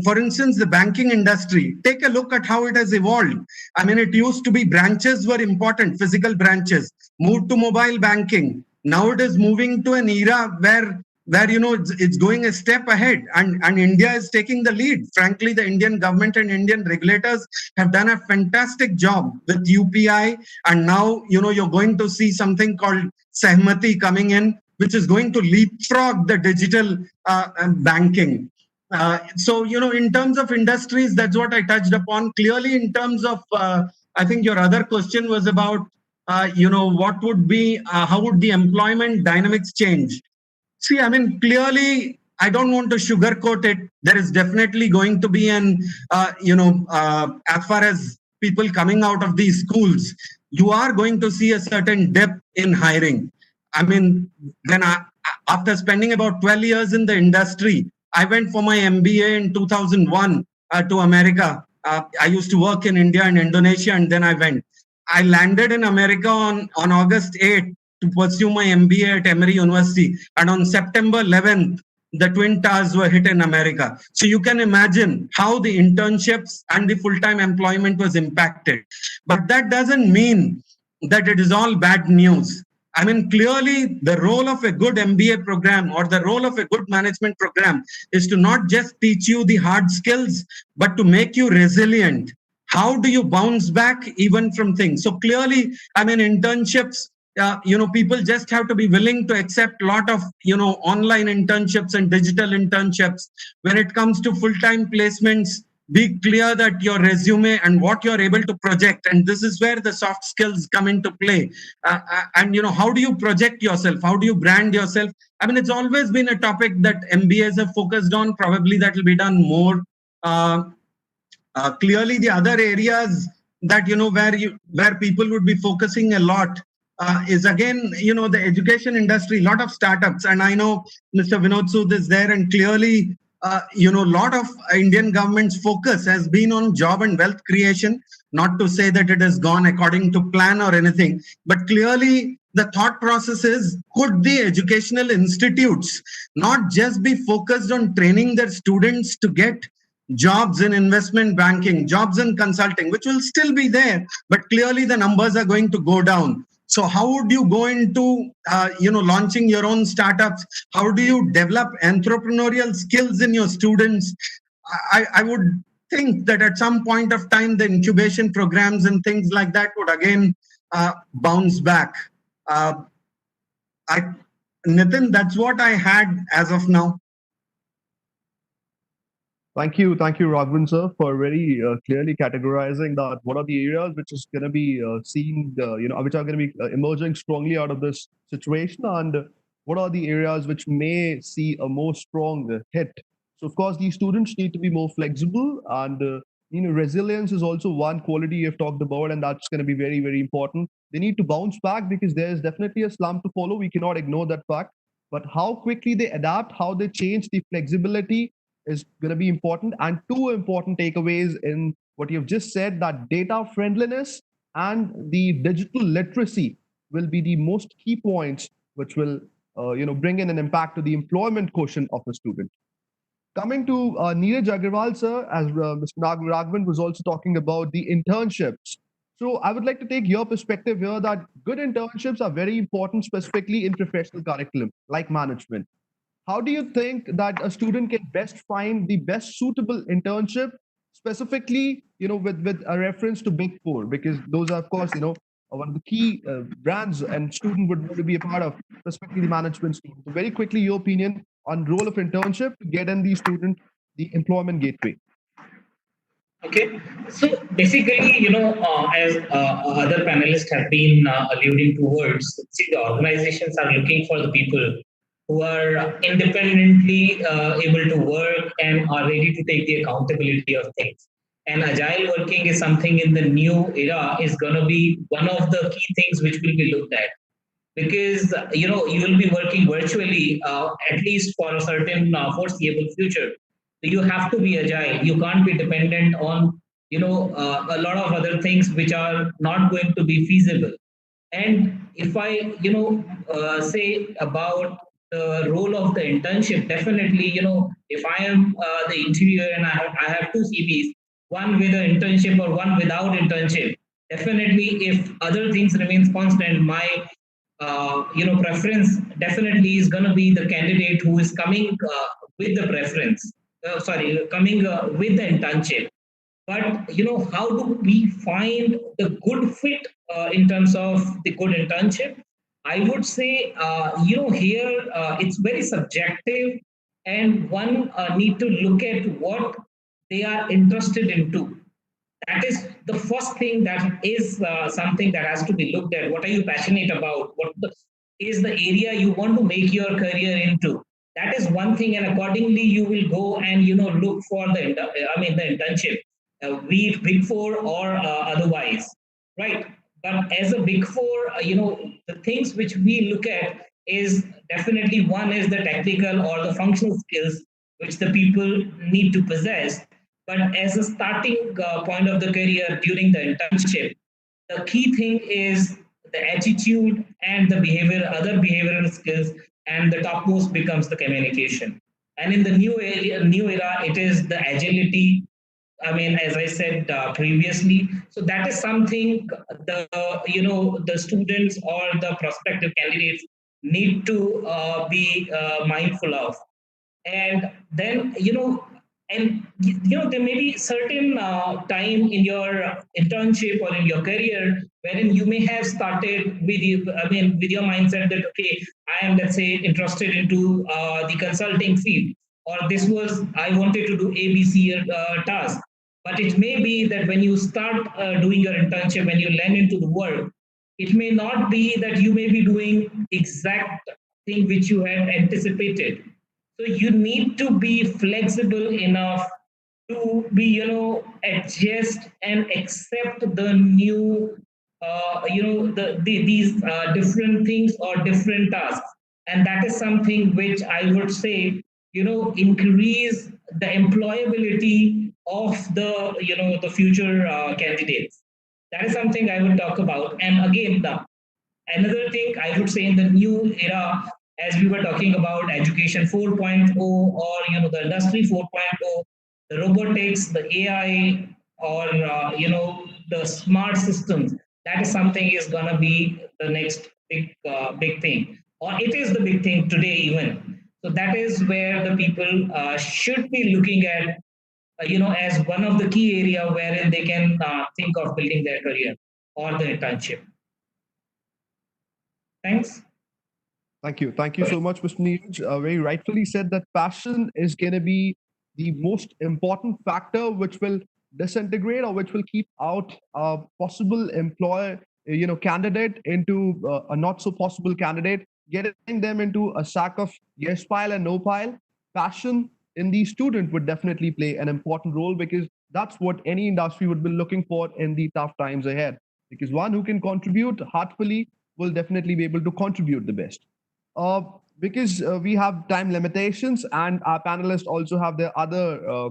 For instance, the banking industry, take a look at how it has evolved. I mean, it used to be branches were important, physical branches, moved to mobile banking. Now it is moving to an era where it's going a step ahead, and India is taking the lead. Frankly, the Indian government and Indian regulators have done a fantastic job with UPI, and now you're going to see something called Sehmati coming in, which is going to leapfrog the digital banking. So in terms of industries, that's what I touched upon. Clearly, in terms of, I think your other question was about, what would be, how would the employment dynamics change? See, I mean, clearly, I don't want to sugarcoat it. There is definitely going to be an, as far as people coming out of these schools, you are going to see a certain depth in hiring. I mean, then after spending about 12 years in the industry, I went for my MBA in 2001 to America. I used to work in India and Indonesia, and then I went. I landed in America on August 8th. to pursue my MBA at Emory University. And on September 11th, the Twin Towers were hit in America. So you can imagine how the internships and the full-time employment was impacted. But that doesn't mean that it is all bad news. I mean, clearly the role of a good MBA program or the role of a good management program is to not just teach you the hard skills, but to make you resilient. How do you bounce back even from things? So clearly, I mean, internships, people just have to be willing to accept a lot of, online internships and digital internships. When it comes to full-time placements, be clear that your resume and what you're able to project, and this is where the soft skills come into play. And how do you project yourself? How do you brand yourself? I mean, it's always been a topic that MBAs have focused on. Probably that will be done more. Clearly, the other areas that where people would be focusing a lot is again the education industry. A lot of startups, and I know Mr. Vinod Sood is there, and clearly a lot of Indian government's focus has been on job and wealth creation. Not to say that it has gone according to plan or anything, but clearly the thought process is, could the educational institutes not just be focused on training their students to get jobs in investment banking, jobs in consulting, which will still be there, but clearly the numbers are going to go down. So how would you go into, launching your own startups? How do you develop entrepreneurial skills in your students? I would think that at some point of time, the incubation programs and things like that would again bounce back. Nitin, that's what I had as of now. Thank you, Raghavan sir, for very clearly categorizing that what are the areas which is going to be seen, which are going to be emerging strongly out of this situation, and what are the areas which may see a more strong hit. So, of course, these students need to be more flexible, and resilience is also one quality you've talked about, and that's going to be very, very important. They need to bounce back because there's definitely a slump to follow. We cannot ignore that fact. But how quickly they adapt, how they change, the flexibility is going to be important. And two important takeaways in what you've just said, that data friendliness and the digital literacy will be the most key points which will bring in an impact to the employment quotient of a student. Coming to Niraj Agarwal sir, as Mr. Raghavan was also talking about the internships. So I would like to take your perspective here that good internships are very important, specifically in professional curriculum like management. How do you think that a student can best find the best suitable internship, specifically, with a reference to Big Four? Because those are, of course, one of the key brands and student would want to be a part of, specifically the management student. So very quickly, your opinion on role of internship to get in the student the employment gateway. Okay, so basically, as other panelists have been alluding towards, see, the organizations are looking for the people who are independently able to work and are ready to take the accountability of things. And agile working is something in the new era is going to be one of the key things which will be looked at, because you will be working virtually at least for a certain foreseeable future. So you have to be agile. You can't be dependent on a lot of other things which are not going to be feasible. And if I say about the role of the internship, definitely, if I am the interviewer and I have two CVs, one with an internship or one without internship, definitely if other things remains constant, my preference definitely is going to be the candidate who is coming with the preference, coming with the internship. But how do we find the good fit in terms of the good internship? I would say, here it's very subjective, and one need to look at what they are interested into. That is the first thing, that is something that has to be looked at. What are you passionate about? What is the area you want to make your career into? That is one thing, and accordingly you will go and look for the internship, be it Big Four or otherwise, right? But as a Big Four, the things which we look at is definitely, one is the technical or the functional skills which the people need to possess. But as a starting point of the career during the internship, the key thing is the attitude and the behavior, other behavioral skills, and the topmost becomes the communication. And in the new era, it is the agility. I mean, as I said previously, so that is something the students or the prospective candidates need to be mindful of. And then there may be certain time in your internship or in your career wherein you may have started with with your mindset that, okay, I am, let's say, interested into the consulting field, or this was, I wanted to do ABC task. But it may be that when you start doing your internship, when you land into the work, it may not be that you may be doing exact thing which you had anticipated. So you need to be flexible enough to be, adjust and accept the new, these different things or different tasks. And that is something which I would say, increase the employability of the future candidates. That is something I would talk about. And again, another thing I would say in the new era, as we were talking about education 4.0, or the industry 4.0, the robotics, the AI, or the smart systems, that is something is gonna be the next big thing, or it is the big thing today even. So that is where the people should be looking at, as one of the key area wherein they can think of building their career or the internship. Thanks. Thank you. Thank you so much, Mr. Niraj. Very rightfully said that passion is going to be the most important factor which will disintegrate or which will keep out a possible employer, candidate into a not so possible candidate, getting them into a sack of yes pile and no pile. Passion in the student would definitely play an important role, because that's what any industry would be looking for in the tough times ahead. Because one who can contribute heartfully will definitely be able to contribute the best. Uh, because we have time limitations, and our panelists also have their other,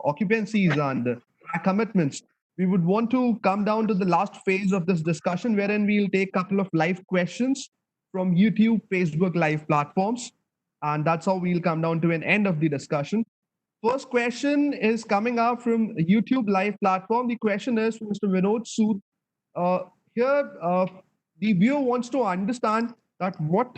occupancies and commitments. We would want to come down to the last phase of this discussion, wherein we'll take a couple of live questions from YouTube, Facebook live platforms, and that's how we'll come down to an end of the discussion. First question is coming up from YouTube live platform. The question is from Mr. Vinod Sood. Here, the viewer wants to understand that what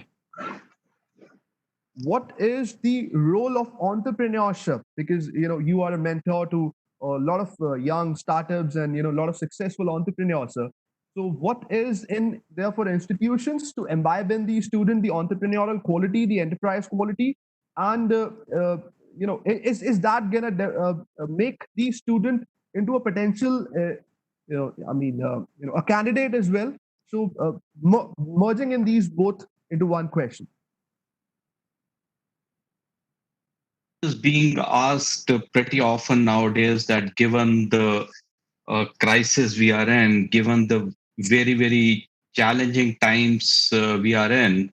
is the role of entrepreneurship, because you are a mentor to a lot of young startups and a lot of successful entrepreneurs, sir. So what is in there for institutions to imbibe in the student the entrepreneurial quality, the enterprise quality, and is that gonna make the student into a potential a candidate as well? So merging in these both into one question. Is being asked pretty often nowadays that given the crisis we are in, given the very, very challenging times we are in,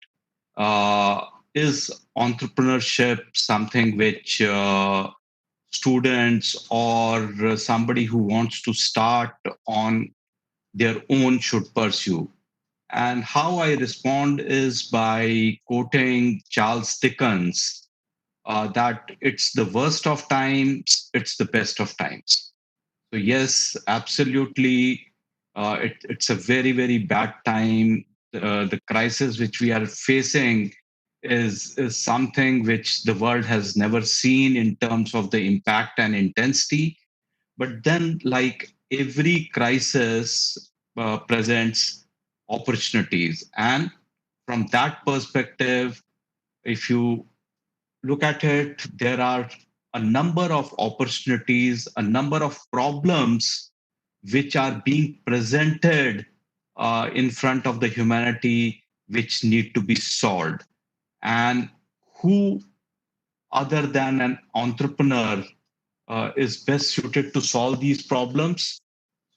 is entrepreneurship something which students or somebody who wants to start on their own should pursue? And how I respond is by quoting Charles Dickens, that it's the worst of times, it's the best of times. So yes, absolutely, it's a very, very bad time. The crisis which we are facing is something which the world has never seen in terms of the impact and intensity. But then, like every crisis presents opportunities. And from that perspective, if you look at it, there are a number of opportunities, a number of problems which are being presented in front of the humanity, which need to be solved. And who other than an entrepreneur is best suited to solve these problems?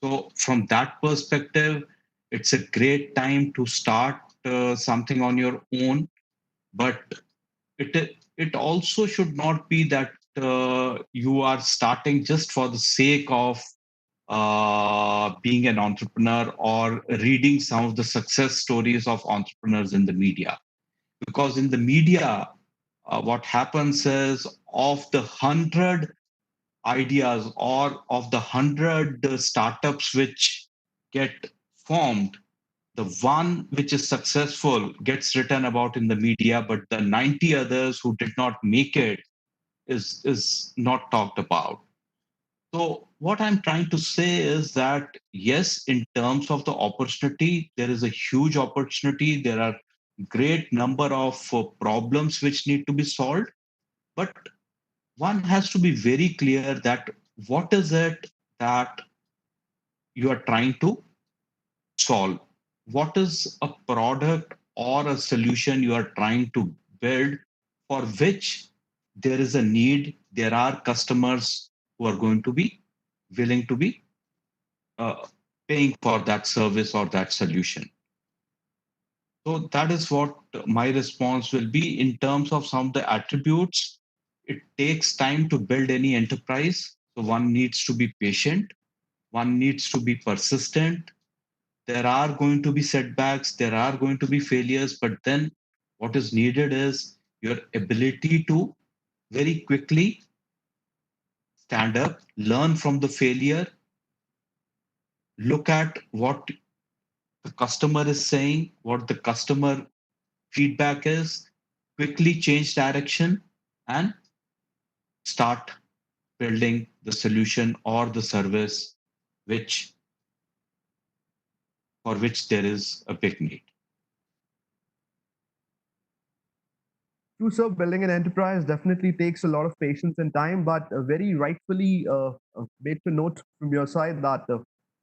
So, from that perspective, it's a great time to start something on your own, but it also should not be that you are starting just for the sake of being an entrepreneur or reading some of the success stories of entrepreneurs in the media. Because in the media, what happens is of the 100 ideas or of the 100 startups which get formed, the one which is successful gets written about in the media, but the 90 others who did not make it is not talked about. So what I'm trying to say is that yes, in terms of the opportunity, there is a huge opportunity. There are great number of problems which need to be solved, but one has to be very clear that what is it that you are trying to solve? What is a product or a solution you are trying to build for which there is a need? There are customers who are going to be willing to be paying for that service or that solution. So that is what my response will be in terms of some of the attributes. It takes time to build any enterprise. So one needs to be patient. One needs to be persistent. There are going to be setbacks. There are going to be failures. But then what is needed is your ability to very quickly stand up, learn from the failure, look at what the customer is saying, what the customer feedback is, quickly change direction and start building the solution or the service which for which there is a big need. True, sir. Building an enterprise definitely takes a lot of patience and time, but very rightfully made to note from your side that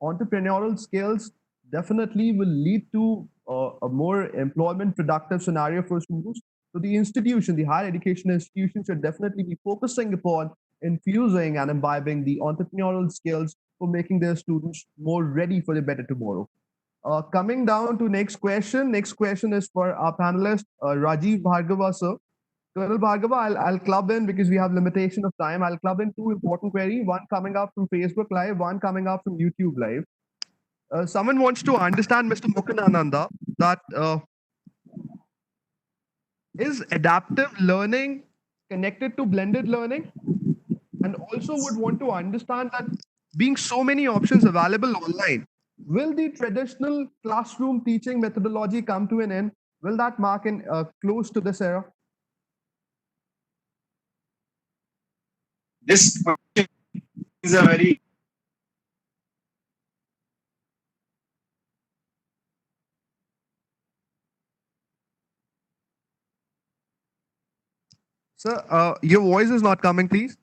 entrepreneurial skills definitely will lead to a more employment productive scenario for students. So the institution, the higher education institution, should definitely be focusing upon infusing and imbibing the entrepreneurial skills for making their students more ready for a better tomorrow. Coming down to next question. Next question is for our panelist, Rajiv Bhargava, sir. Colonel Bhargava, I'll club in because we have limitation of time. I'll club in two important queries, one coming up from Facebook Live, one coming up from YouTube Live. Someone wants to understand, Mr. Mukunananda, that is adaptive learning connected to blended learning? And also would want to understand that being so many options available online, will the traditional classroom teaching methodology come to an end? Will that mark in close to this era? This question is a very Sir, your voice is not coming, please.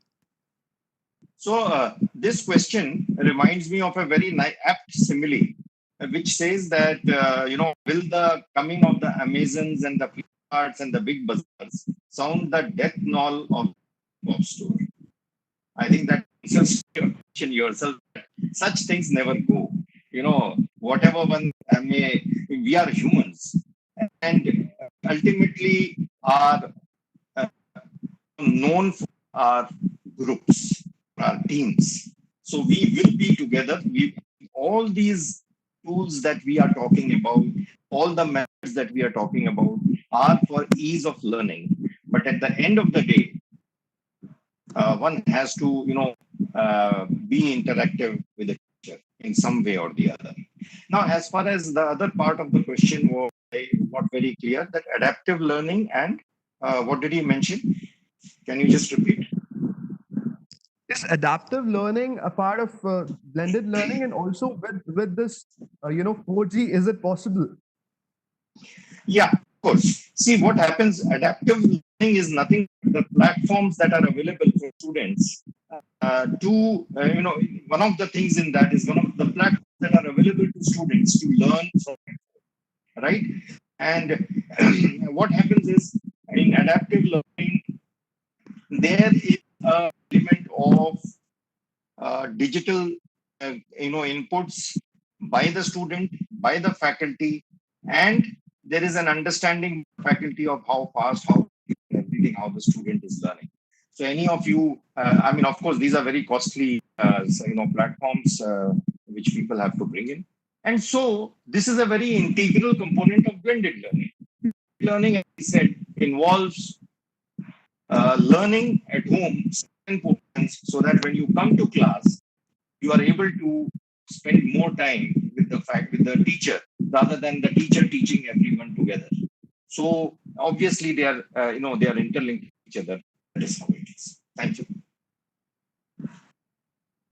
So this question reminds me of a very apt simile, which says that will the coming of the Amazons and the Flipkarts and the big bazaars sound the death knell of the store? I think that answers your question yourself. Such things never go. Whatever one may, we are humans, and ultimately are known for our groups, our teams. So we will be together. All these tools that we are talking about, all the methods that we are talking about are for ease of learning. But at the end of the day, one has to, be interactive with the teacher in some way or the other. Now, as far as the other part of the question was not very clear, that adaptive learning and what did he mention? Can you just repeat? Is adaptive learning a part of blended learning, and also with this 4G, is it possible? Yeah, of course. See, what happens, adaptive learning is nothing but the platforms that are available for students one of the things in that is one of the platforms that are available to students to learn from, right? And what happens is in adaptive learning, there is an element of digital inputs by the student, by the faculty, and there is an understanding faculty of how fast, how everything, how the student is learning. So any of you, of course, these are very costly platforms which people have to bring in. And so this is a very integral component of blended learning. Learning, as I said, involves learning at home certain portions so that when you come to class, you are able to spend more time with the teacher rather than the teacher teaching everyone together. So obviously they are they are interlinked with each other. That is how it is. Thank you.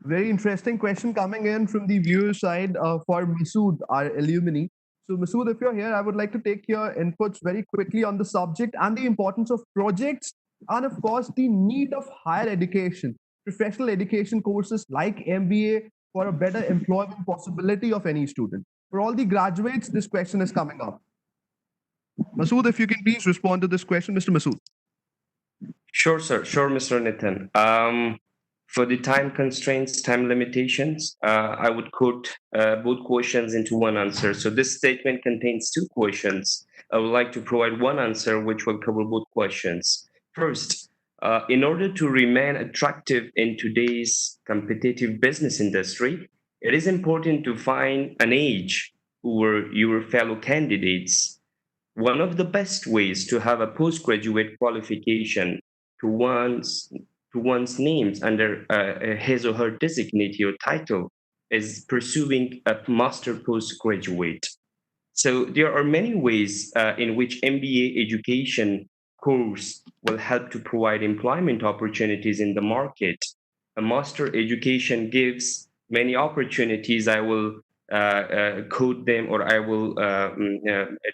Very interesting question coming in from the viewer side for Masood, our alumni. So, Masood, if you're here, I would like to take your inputs very quickly on the subject and the importance of projects, and of course, the need of higher education, professional education courses like MBA for a better employment possibility of any student. For all the graduates, this question is coming up. Masood, if you can please respond to this question, Mr. Masood. Sure, sir. Sure, Mr. Nitin. For the time constraints, time limitations, I would quote both questions into one answer. So this statement contains two questions. I would like to provide one answer which will cover both questions. First, in order to remain attractive in today's competitive business industry, it is important to find an age who were your fellow candidates. One of the best ways to have a postgraduate qualification to one's names under his or her designate or title is pursuing a master postgraduate. So there are many ways in which MBA education course will help to provide employment opportunities in the market. A master education gives many opportunities. I will code them, or I will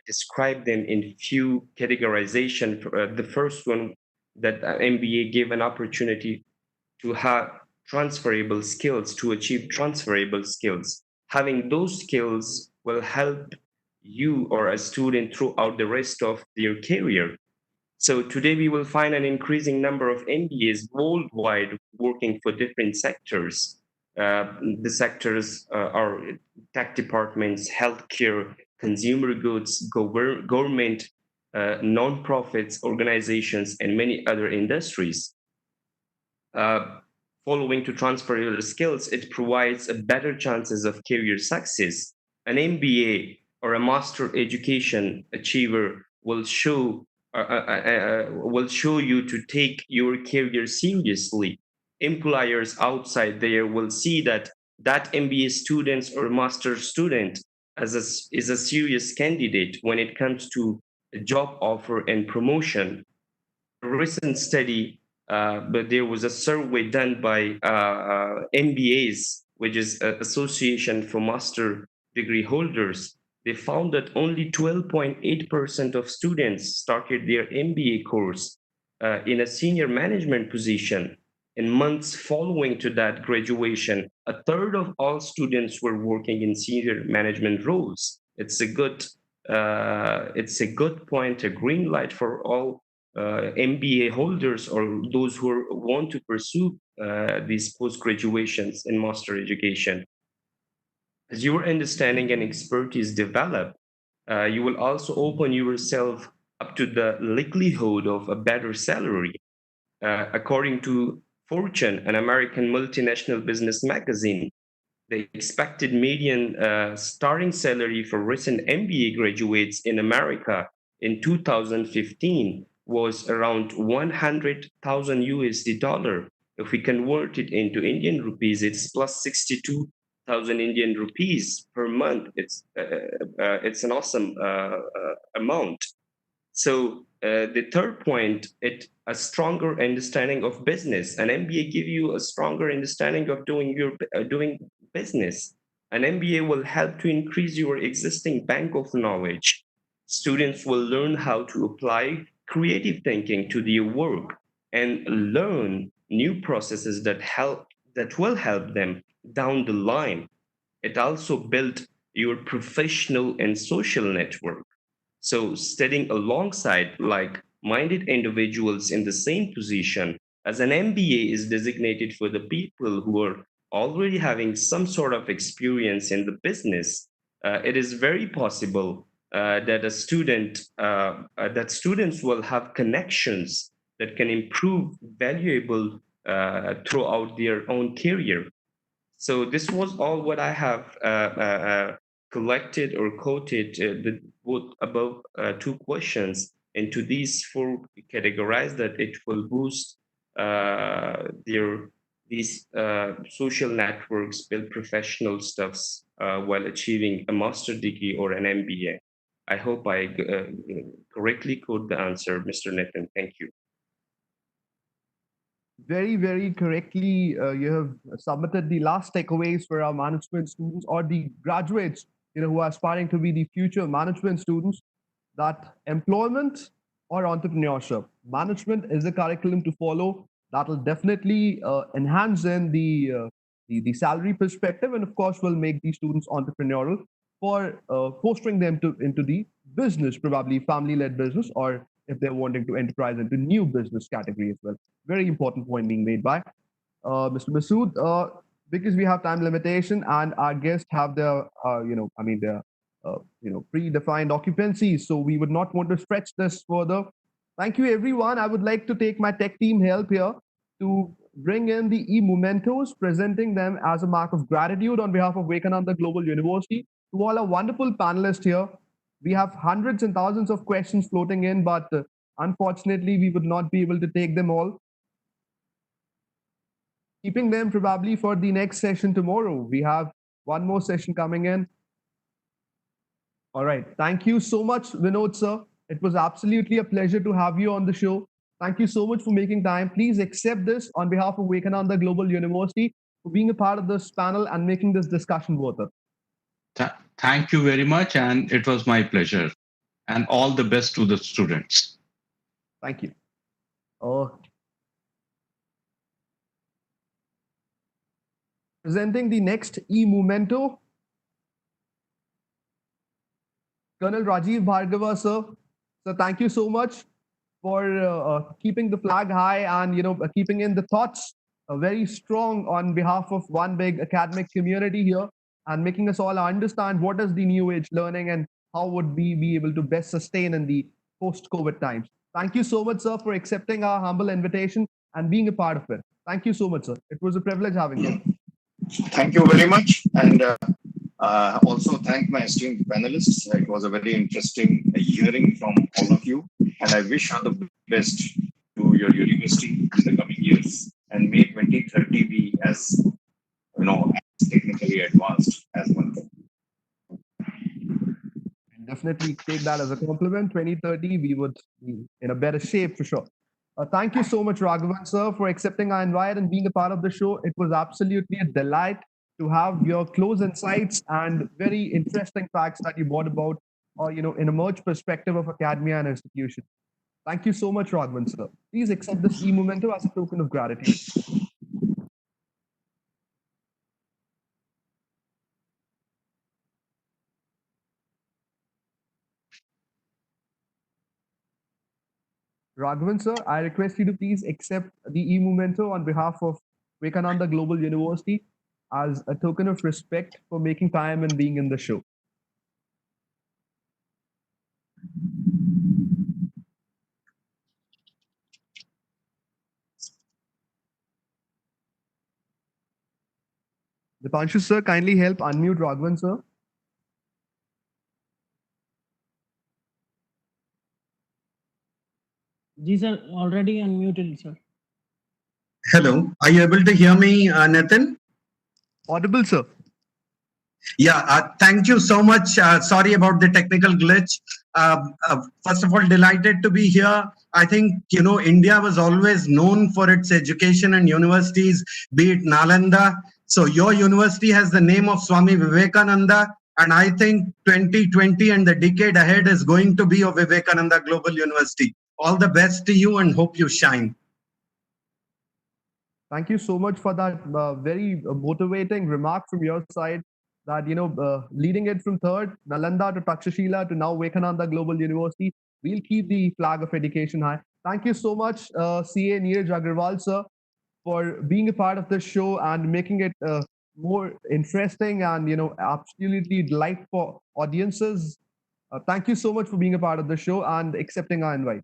describe them in few categorization. The first one, that MBA gave an opportunity to have transferable skills, to achieve transferable skills. Having those skills will help you or a student throughout the rest of their career. So today we will find an increasing number of MBAs worldwide working for different sectors. The sectors are tech departments, healthcare, consumer goods, government, non-profits, organizations, and many other industries. Following to transferable skills, it provides a better chances of career success. An MBA or a master education achiever will show you to take your career seriously. Employers outside there will see that MBA students or master student is a serious candidate when it comes to a job offer and promotion. A recent study, but there was a survey done by MBAs, which is Association for Master Degree Holders. They found that only 12.8% of students started their MBA course in a senior management position. In months following to that graduation, a third of all students were working in senior management roles. It's a good point, a green light for all MBA holders or those who want to pursue these post graduations in master education. As your understanding and expertise develop, you will also open yourself up to the likelihood of a better salary. According to Fortune, an American multinational business magazine, the expected median starting salary for recent MBA graduates in America in 2015 was around 100,000 USD dollar. If we convert it into Indian rupees, it's plus 62,000 Indian rupees per month. It's an awesome amount. So the third point, a stronger understanding of business. An MBA give you a stronger understanding of doing business. An MBA will help to increase your existing bank of knowledge. Students will learn how to apply creative thinking to their work and learn new processes that will help them down the line. It also built your professional and social network. So studying alongside like-minded individuals in the same position as an MBA is designated for the people who are already having some sort of experience in the business. It is very possible that students will have connections that can improve valuable throughout their own career. So this was all what I have collected or quoted both above two questions into these four categories that it will boost these social networks, build professional stuffs while achieving a master degree or an MBA. I hope I correctly quote the answer, Mr. Nathan. Thank you. Very, very correctly, you have submitted the last takeaways for our management students or the graduates, who are aspiring to be the future management students. That employment or entrepreneurship, management is a curriculum to follow that will definitely enhance in the salary perspective, and of course will make these students entrepreneurial for fostering them into the business, probably family-led business, or if they're wanting to enterprise into new business category as well. Very important point being made by Mr. Masood. Because we have time limitation and our guests have their, their predefined occupancies, so we would not want to stretch this further. Thank you, everyone. I would like to take my tech team help here to bring in the e-mementos, presenting them as a mark of gratitude on behalf of Vivekananda Global University to all our wonderful panelists here. We have hundreds and thousands of questions floating in, but unfortunately, we would not be able to take them all. Keeping them probably for the next session tomorrow. We have one more session coming in. All right. Thank you so much, Vinod, sir. It was absolutely a pleasure to have you on the show. Thank you so much for making time. Please accept this on behalf of Vivekananda Global University for being a part of this panel and making this discussion worth it. Thank you very much. And it was my pleasure. And all the best to the students. Thank you. Presenting the next e-memento, Colonel Rajiv Bhargava, sir. So thank you so much for keeping the flag high and keeping in the thoughts very strong on behalf of one big academic community here and making us all understand what is the new age learning and how would we be able to best sustain in the post-COVID times. Thank you so much, sir, for accepting our humble invitation and being a part of it. Thank you so much, sir. It was a privilege having you. Thank you very much. And also thank my esteemed panelists. It was a very interesting hearing from all of you. And I wish all the best to your university in the coming years. And may 2030 be as, as technically advanced as one thing. Definitely take that as a compliment. 2030, we would be in a better shape for sure. Thank you so much, Raghavan, sir, for accepting our invite and being a part of the show. It was absolutely a delight to have your close insights and very interesting facts that you brought about, in a merged perspective of academia and institution. Thank you so much, Raghavan, sir. Please accept this e-memento as a token of gratitude. Raghavan, sir, I request you to please accept the e-memento on behalf of Vivekananda Global University as a token of respect for making time and being in the show. Dipanshu, sir, kindly help unmute Raghavan, sir. These are already unmuted, sir. Hello, are you able to hear me, Nathan? Audible, sir. Yeah, thank you so much. Sorry about the technical glitch. First of all, delighted to be here. I think, India was always known for its education and universities, be it Nalanda. So your university has the name of Swami Vivekananda. And I think 2020 and the decade ahead is going to be of Vivekananda Global University. All the best to you and hope you shine. Thank you so much for that very motivating remark from your side that, leading it from third, Nalanda to Takshashila to now Vivekananda Global University, we'll keep the flag of education high. Thank you so much, CA Niraj Agarwal, sir, for being a part of this show and making it more interesting and, absolutely delightful for audiences. Thank you so much for being a part of the show and accepting our invite.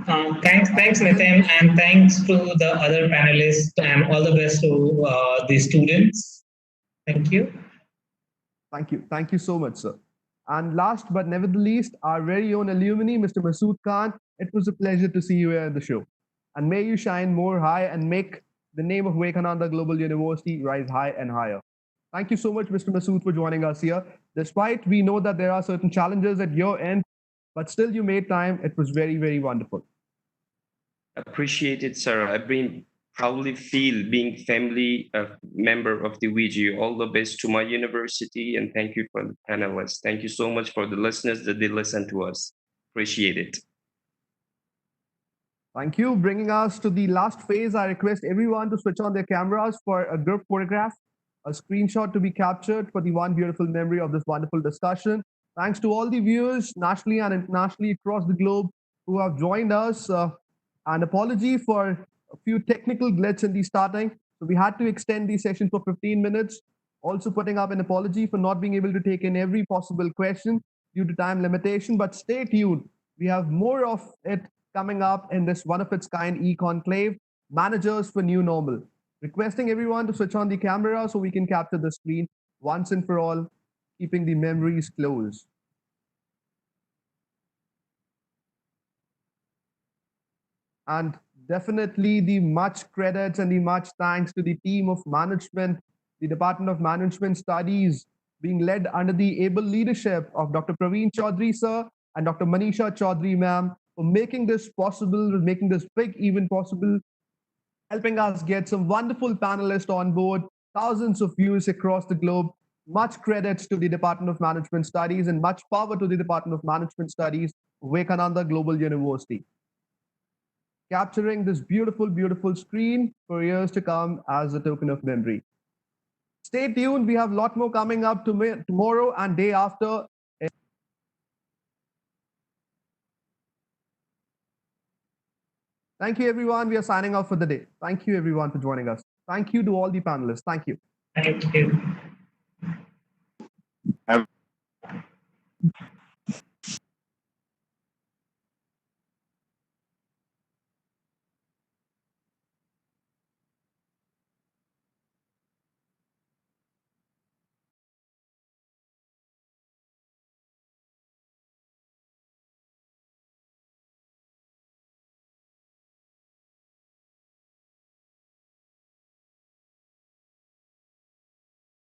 Thanks, Nitin, and thanks to the other panelists, and all the best to the students. Thank you. Thank you. Thank you so much, sir. And last but never the least, our very own alumni, Mr. Masood Khan. It was a pleasure to see you here at the show. And may you shine more high and make the name of Vivekananda Global University rise high and higher. Thank you so much, Mr. Masood, for joining us here. Despite we know that there are certain challenges at your end, but still you made time. It was very, very wonderful. Appreciate it, sir. I've been proudly feel being family member of the VGU. All the best to my university, and thank you for the panelists. Thank you so much for the listeners that they listen to us. Appreciate it. Thank you. Bringing us to the last phase, I request everyone to switch on their cameras for a group photograph, a screenshot to be captured for the one beautiful memory of this wonderful discussion. Thanks to all the viewers nationally and internationally across the globe who have joined us. An apology for a few technical glitches in the starting. So we had to extend the session for 15 minutes. Also putting up an apology for not being able to take in every possible question due to time limitation. But stay tuned. We have more of it coming up in this one of its kind E-Conclave, Managers for New Normal. Requesting everyone to switch on the camera so we can capture the screen once and for all, keeping the memories close. And definitely the much credits and the much thanks to the team of management, the Department of Management Studies being led under the able leadership of Dr. Praveen Chaudhary sir and Dr. Manisha Chaudhary ma'am for making this possible, making this big event possible, helping us get some wonderful panelists on board, thousands of views across the globe. Much credits to the Department of Management Studies and much power to the Department of Management Studies, Vivekananda Global University. Capturing this beautiful, beautiful screen for years to come as a token of memory. Stay tuned. We have a lot more coming up tomorrow and day after. Thank you, everyone. We are signing off for the day. Thank you, everyone, for joining us. Thank you to all the panelists. Thank you. Thank you.